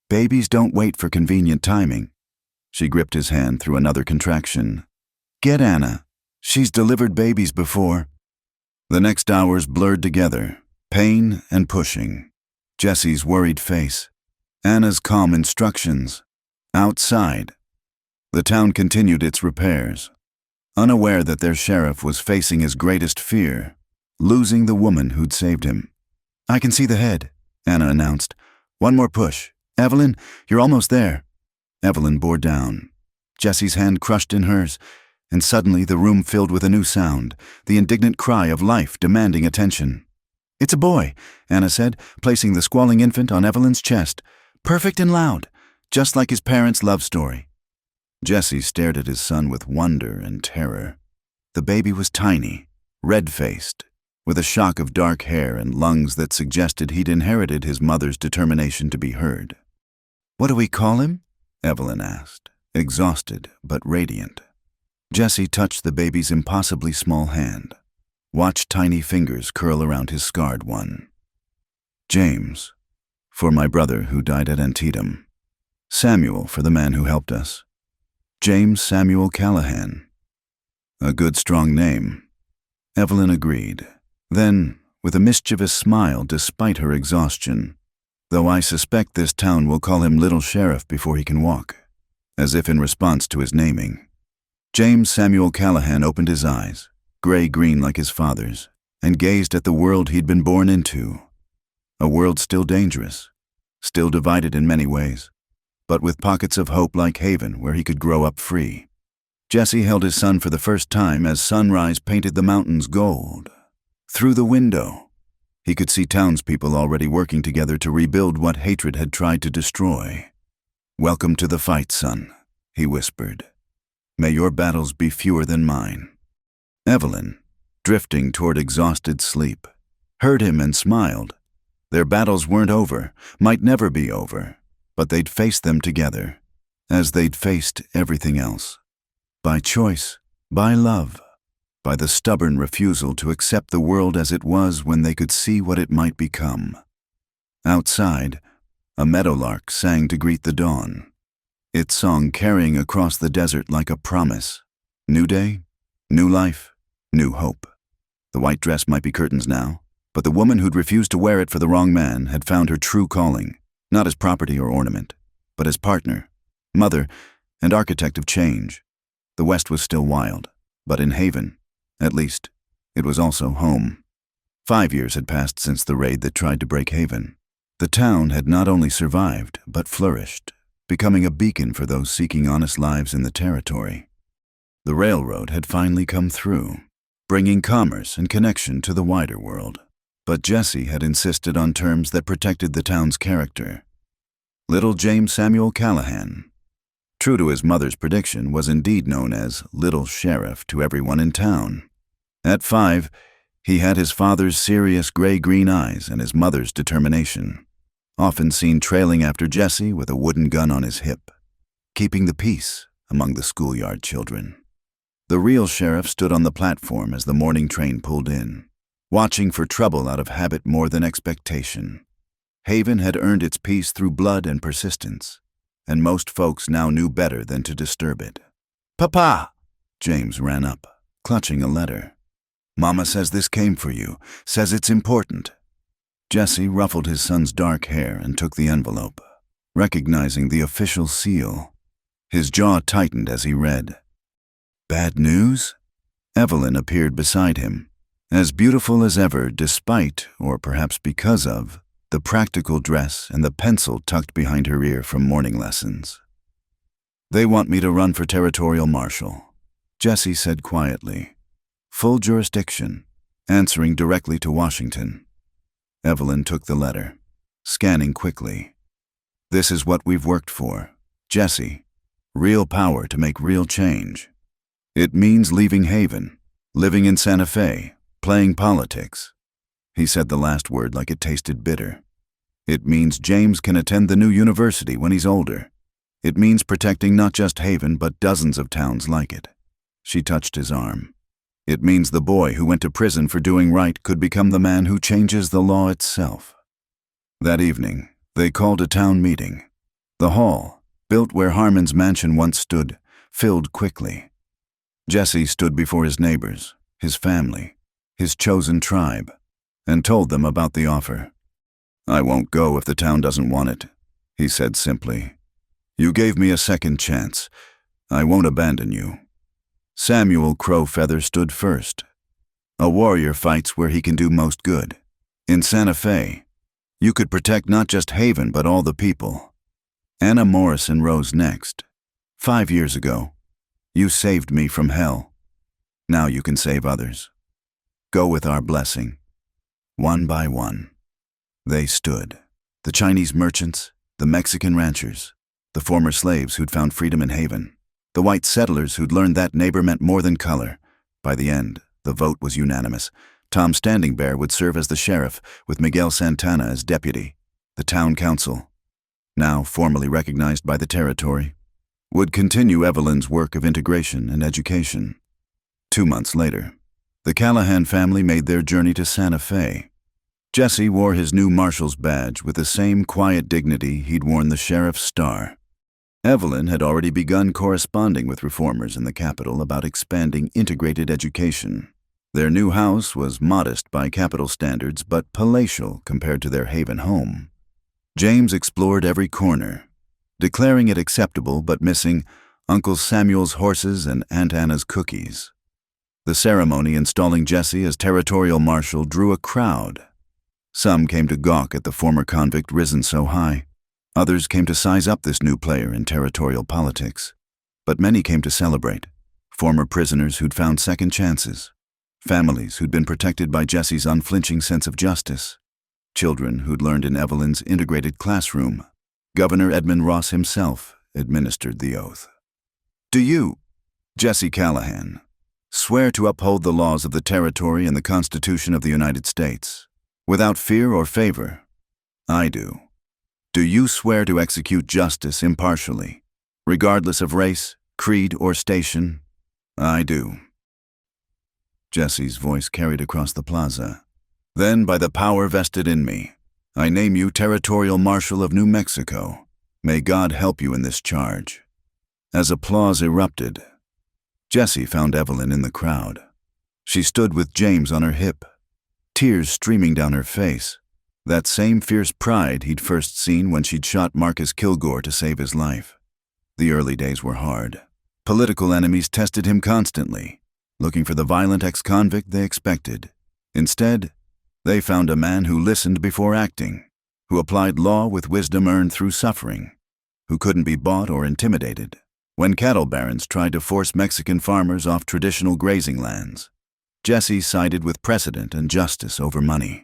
"Babies don't wait for convenient timing." She gripped his hand through another contraction. "Get Anna. She's delivered babies before." The next hours blurred together, pain and pushing. Jesse's worried face. Anna's calm instructions. Outside. The town continued its repairs, unaware that their sheriff was facing his greatest fear, losing the woman who'd saved him. "I can see the head," Anna announced. "One more push. Evelyn, you're almost there." Evelyn bore down. Jesse's hand crushed in hers, and suddenly the room filled with a new sound, the indignant cry of life demanding attention. "It's a boy," Anna said, placing the squalling infant on Evelyn's chest. "Perfect and loud, just like his parents' love story." Jesse stared at his son with wonder and terror. The baby was tiny, red-faced, with a shock of dark hair and lungs that suggested he'd inherited his mother's determination to be heard. "What do we call him?" Evelyn asked, exhausted but radiant. Jesse touched the baby's impossibly small hand, watched tiny fingers curl around his scarred one. "James, for my brother who died at Antietam. Samuel, for the man who helped us. James Samuel Callahan." A good strong name. Evelyn agreed. Then, with a mischievous smile despite her exhaustion, though I suspect this town will call him Little Sheriff before he can walk, as if in response to his naming. James Samuel Callahan opened his eyes, gray-green like his father's, and gazed at the world he'd been born into. A world still dangerous, still divided in many ways, but with pockets of hope like Haven where he could grow up free. Jesse held his son for the first time as sunrise painted the mountains gold. Through the window, he could see townspeople already working together to rebuild what hatred had tried to destroy. "Welcome to the fight, son," he whispered. "May your battles be fewer than mine." Evelyn, drifting toward exhausted sleep, heard him and smiled. Their battles weren't over, might never be over, but they'd face them together, as they'd faced everything else. By choice, by love, by the stubborn refusal to accept the world as it was when they could see what it might become. Outside, a meadowlark sang to greet the dawn, its song carrying across the desert like a promise. New day, new life, new hope. The white dress might be curtains now, but the woman who'd refused to wear it for the wrong man had found her true calling, not as property or ornament, but as partner, mother, and architect of change. The West was still wild, but in Haven, at least, it was also home. 5 years had passed since the raid that tried to break Haven. The town had not only survived, but flourished, becoming a beacon for those seeking honest lives in the territory. The railroad had finally come through, bringing commerce and connection to the wider world. But Jesse had insisted on terms that protected the town's character. Little James Samuel Callahan, true to his mother's prediction, was indeed known as Little Sheriff to everyone in town. At 5, he had his father's serious gray-green eyes and his mother's determination, often seen trailing after Jesse with a wooden gun on his hip, keeping the peace among the schoolyard children. The real sheriff stood on the platform as the morning train pulled in, watching for trouble out of habit more than expectation. Haven had earned its peace through blood and persistence, and most folks now knew better than to disturb it. "Papa!" James ran up, clutching a letter. "Mama says this came for you, says it's important." Jesse ruffled his son's dark hair and took the envelope, recognizing the official seal. His jaw tightened as he read. "Bad news?" Evelyn appeared beside him, as beautiful as ever despite, or perhaps because of, the practical dress and the pencil tucked behind her ear from morning lessons. "They want me to run for territorial marshal," Jesse said quietly. "Full jurisdiction, answering directly to Washington." Evelyn took the letter, scanning quickly. "This is what we've worked for, Jesse. Real power to make real change. It means leaving Haven, living in Santa Fe, playing politics." He said the last word like it tasted bitter. "It means James can attend the new university when he's older. It means protecting not just Haven, but dozens of towns like it." She touched his arm. "It means the boy who went to prison for doing right could become the man who changes the law itself." That evening, they called a town meeting. The hall, built where Harmon's mansion once stood, filled quickly. Jesse stood before his neighbors, his family, his chosen tribe, and told them about the offer. "I won't go if the town doesn't want it," he said simply. "You gave me a second chance. I won't abandon you." Samuel Crowfeather stood first. "A warrior fights where he can do most good. In Santa Fe, you could protect not just Haven but all the people." Anna Morrison rose next. "5 years ago, you saved me from hell. Now you can save others. Go with our blessing." One by one, they stood. The Chinese merchants, the Mexican ranchers, the former slaves who'd found freedom in Haven, the white settlers who'd learned that neighbor meant more than color. By the end, the vote was unanimous. Tom Standing Bear would serve as the sheriff, with Miguel Santana as deputy. The town council, now formally recognized by the territory, would continue Evelyn's work of integration and education. 2 months later, the Callahan family made their journey to Santa Fe. Jesse wore his new marshal's badge with the same quiet dignity he'd worn the sheriff's star. Evelyn had already begun corresponding with reformers in the capital about expanding integrated education. Their new house was modest by capital standards, but palatial compared to their haven home. James explored every corner, declaring it acceptable but missing Uncle Samuel's horses and Aunt Anna's cookies. The ceremony installing Jesse as territorial marshal drew a crowd. Some came to gawk at the former convict risen so high. Others came to size up this new player in territorial politics. But many came to celebrate. Former prisoners who'd found second chances. Families who'd been protected by Jesse's unflinching sense of justice. Children who'd learned in Evelyn's integrated classroom. Governor Edmund Ross himself administered the oath. "Do you, Jesse Callahan, swear to uphold the laws of the territory and the Constitution of the United States, without fear or favor?" "I do." "Do you swear to execute justice impartially, regardless of race, creed, or station?" "I do." Jesse's voice carried across the plaza. "Then, by the power vested in me, I name you Territorial Marshal of New Mexico. May God help you in this charge." As applause erupted, Jesse found Evelyn in the crowd. She stood with James on her hip, tears streaming down her face, that same fierce pride he'd first seen when she'd shot Marcus Kilgore to save his life. The early days were hard. Political enemies tested him constantly, looking for the violent ex-convict they expected. Instead, they found a man who listened before acting, who applied law with wisdom earned through suffering, who couldn't be bought or intimidated. When cattle barons tried to force Mexican farmers off traditional grazing lands, Jesse sided with precedent and justice over money.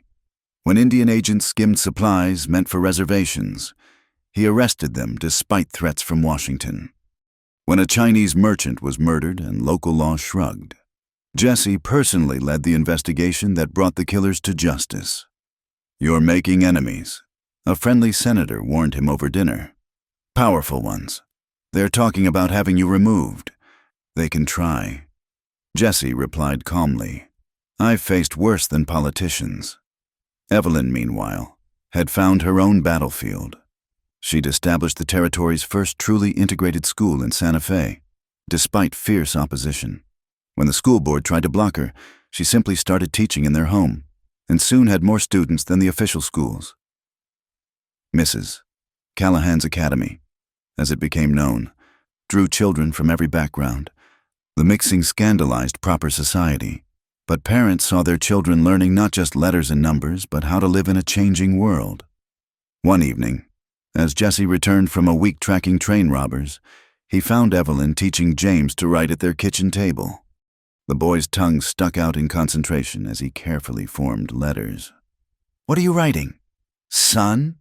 When Indian agents skimmed supplies meant for reservations, he arrested them despite threats from Washington. When a Chinese merchant was murdered and local law shrugged, Jesse personally led the investigation that brought the killers to justice. "You're making enemies," a friendly senator warned him over dinner. "Powerful ones. They're talking about having you removed. They can try." Jesse replied calmly, "I've faced worse than politicians." Evelyn, meanwhile, had found her own battlefield. She'd established the territory's first truly integrated school in Santa Fe, despite fierce opposition. When the school board tried to block her, she simply started teaching in their home, and soon had more students than the official schools. Mrs. Callahan's Academy, as it became known, drew children from every background. The mixing scandalized proper society, but parents saw their children learning not just letters and numbers, but how to live in a changing world. One evening, as Jesse returned from a week tracking train robbers, he found Evelyn teaching James to write at their kitchen table. The boy's tongue stuck out in concentration as he carefully formed letters. "What are you writing, son?"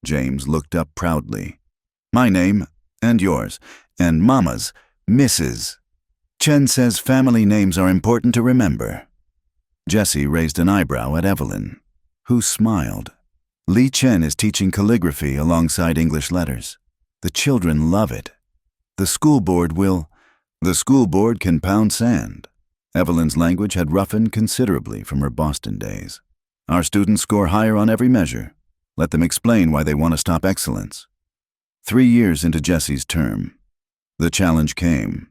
James looked up proudly. "My name, and yours, and Mama's, Mrs. Chen says family names are important to remember." Jesse raised an eyebrow at Evelyn, who smiled. "Li Chen is teaching calligraphy alongside English letters. The children love it. The school board can pound sand." Evelyn's language had roughened considerably from her Boston days. "Our students score higher on every measure. Let them explain why they want to stop excellence." 3 years into Jesse's term, the challenge came.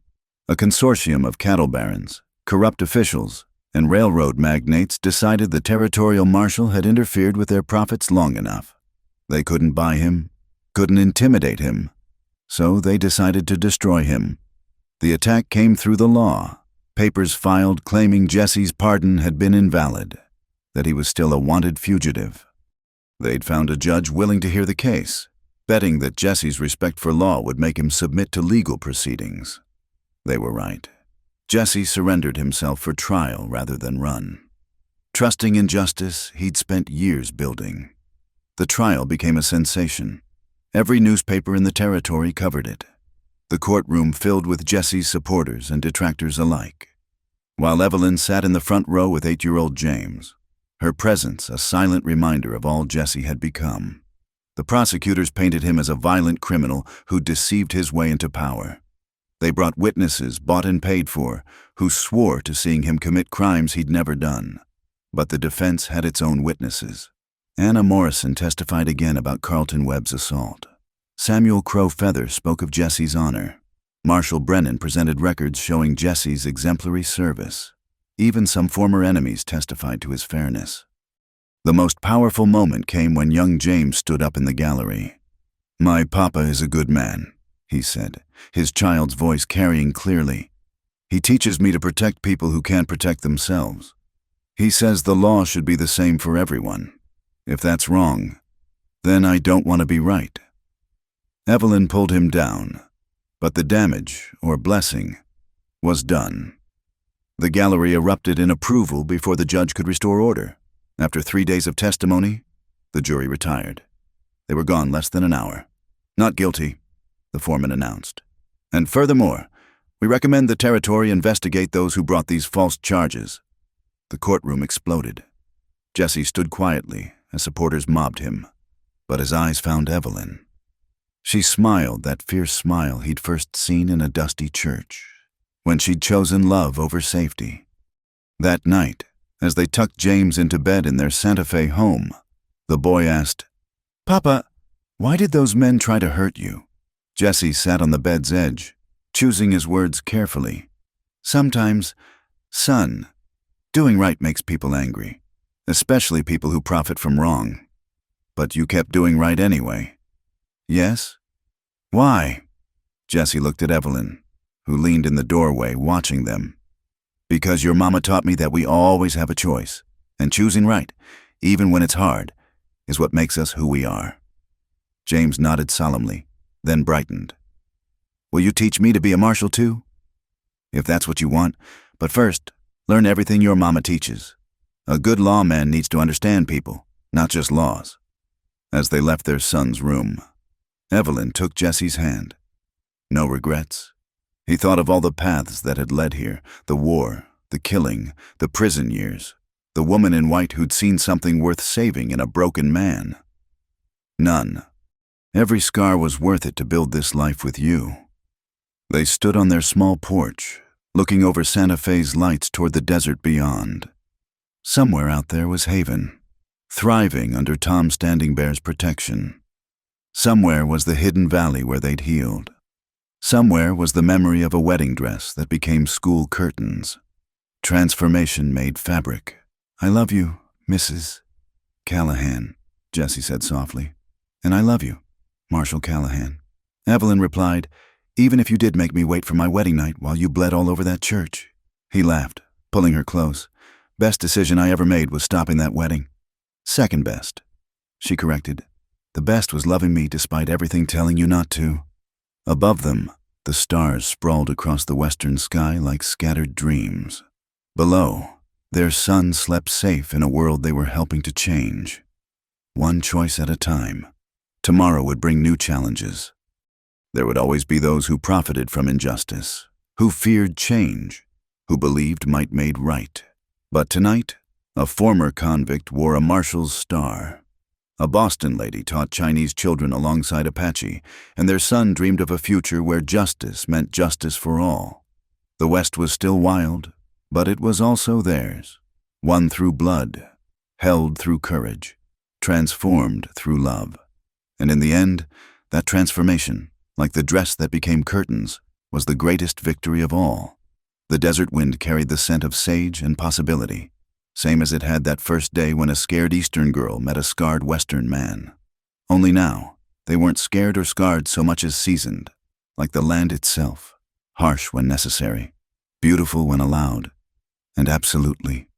A consortium of cattle barons, corrupt officials, and railroad magnates decided the territorial marshal had interfered with their profits long enough. They couldn't buy him, couldn't intimidate him, so they decided to destroy him. The attack came through the law, papers filed claiming Jesse's pardon had been invalid, that he was still a wanted fugitive. They'd found a judge willing to hear the case, betting that Jesse's respect for law would make him submit to legal proceedings. They were right. Jesse surrendered himself for trial rather than run. Trusting in justice he'd spent years building. The trial became a sensation. Every newspaper in the territory covered it. The courtroom filled with Jesse's supporters and detractors alike. While Evelyn sat in the front row with 8-year-old James, her presence a silent reminder of all Jesse had become. The prosecutors painted him as a violent criminal who deceived his way into power. They brought witnesses bought and paid for, who swore to seeing him commit crimes he'd never done. But the defense had its own witnesses. Anna Morrison testified again about Carlton Webb's assault. Samuel Crow Feather spoke of Jesse's honor. Marshal Brennan presented records showing Jesse's exemplary service. Even some former enemies testified to his fairness. The most powerful moment came when young James stood up in the gallery. "My papa is a good man," he said, his child's voice carrying clearly. "He teaches me to protect people who can't protect themselves. He says the law should be the same for everyone. If that's wrong, then I don't want to be right." Evelyn pulled him down, but the damage, or blessing, was done. The gallery erupted in approval before the judge could restore order. After 3 days of testimony, the jury retired. They were gone less than an hour. "Not guilty," the foreman announced. "And furthermore, we recommend the territory investigate those who brought these false charges." The courtroom exploded. Jesse stood quietly as supporters mobbed him, but his eyes found Evelyn. She smiled that fierce smile he'd first seen in a dusty church, when she'd chosen love over safety. That night, as they tucked James into bed in their Santa Fe home, the boy asked, "Papa, why did those men try to hurt you?" Jesse sat on the bed's edge, choosing his words carefully. "Sometimes, son, doing right makes people angry, especially people who profit from wrong. But you kept doing right anyway." "Yes? Why?" Jesse looked at Evelyn, who leaned in the doorway watching them. "Because your mama taught me that we always have a choice, and choosing right, even when it's hard, is what makes us who we are." James nodded solemnly, then brightened. "Will you teach me to be a marshal too?" "If that's what you want, but first, learn everything your mama teaches. A good lawman needs to understand people, not just laws." As they left their son's room, Evelyn took Jesse's hand. No regrets. He thought of all the paths that had led here, the war, the killing, the prison years, the woman in white who'd seen something worth saving in a broken man. None. Every scar was worth it to build this life with you. They stood on their small porch, looking over Santa Fe's lights toward the desert beyond. Somewhere out there was Haven, thriving under Tom Standing Bear's protection. Somewhere was the hidden valley where they'd healed. Somewhere was the memory of a wedding dress that became school curtains. Transformation made fabric. "I love you, Mrs. Callahan," Jesse said softly. "And I love you, Marshal Callahan." Evelyn replied, "Even if you did make me wait for my wedding night while you bled all over that church." He laughed, pulling her close. "Best decision I ever made was stopping that wedding." "Second best," she corrected. "The best was loving me despite everything telling you not to." Above them, the stars sprawled across the western sky like scattered dreams. Below, their son slept safe in a world they were helping to change. One choice at a time. Tomorrow would bring new challenges. There would always be those who profited from injustice, who feared change, who believed might made right. But tonight, a former convict wore a marshal's star. A Boston lady taught Chinese children alongside Apache, and their son dreamed of a future where justice meant justice for all. The West was still wild, but it was also theirs, won through blood, held through courage, transformed through love. And in the end, that transformation, like the dress that became curtains, was the greatest victory of all. The desert wind carried the scent of sage and possibility, same as it had that first day when a scared Eastern girl met a scarred Western man. Only now, they weren't scared or scarred so much as seasoned, like the land itself, harsh when necessary, beautiful when allowed, and absolutely,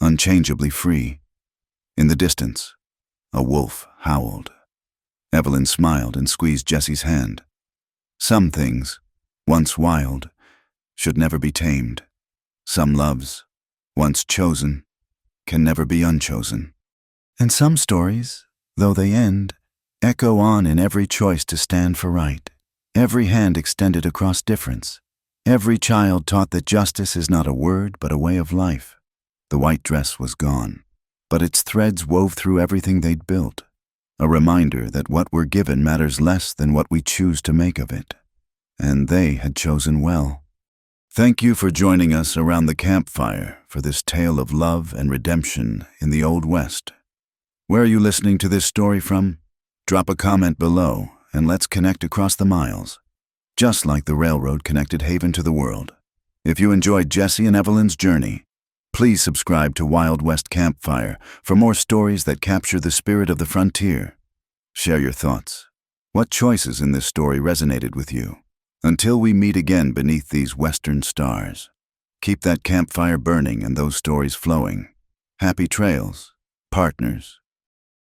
unchangeably free. In the distance, a wolf howled. Evelyn smiled and squeezed Jesse's hand. Some things, once wild, should never be tamed. Some loves, once chosen, can never be unchosen. And some stories, though they end, echo on in every choice to stand for right, every hand extended across difference, every child taught that justice is not a word but a way of life. The white dress was gone, but its threads wove through everything they'd built, a reminder that what we're given matters less than what we choose to make of it. And they had chosen well. Thank you for joining us around the campfire for this tale of love and redemption in the Old West. Where are you listening to this story from? Drop a comment below, and let's connect across the miles, just like the railroad connected Haven to the world. If you enjoyed Jesse and Evelyn's journey, please subscribe to Wild West Campfire for more stories that capture the spirit of the frontier. Share your thoughts. What choices in this story resonated with you? Until we meet again beneath these western stars, keep that campfire burning and those stories flowing. Happy trails, partners.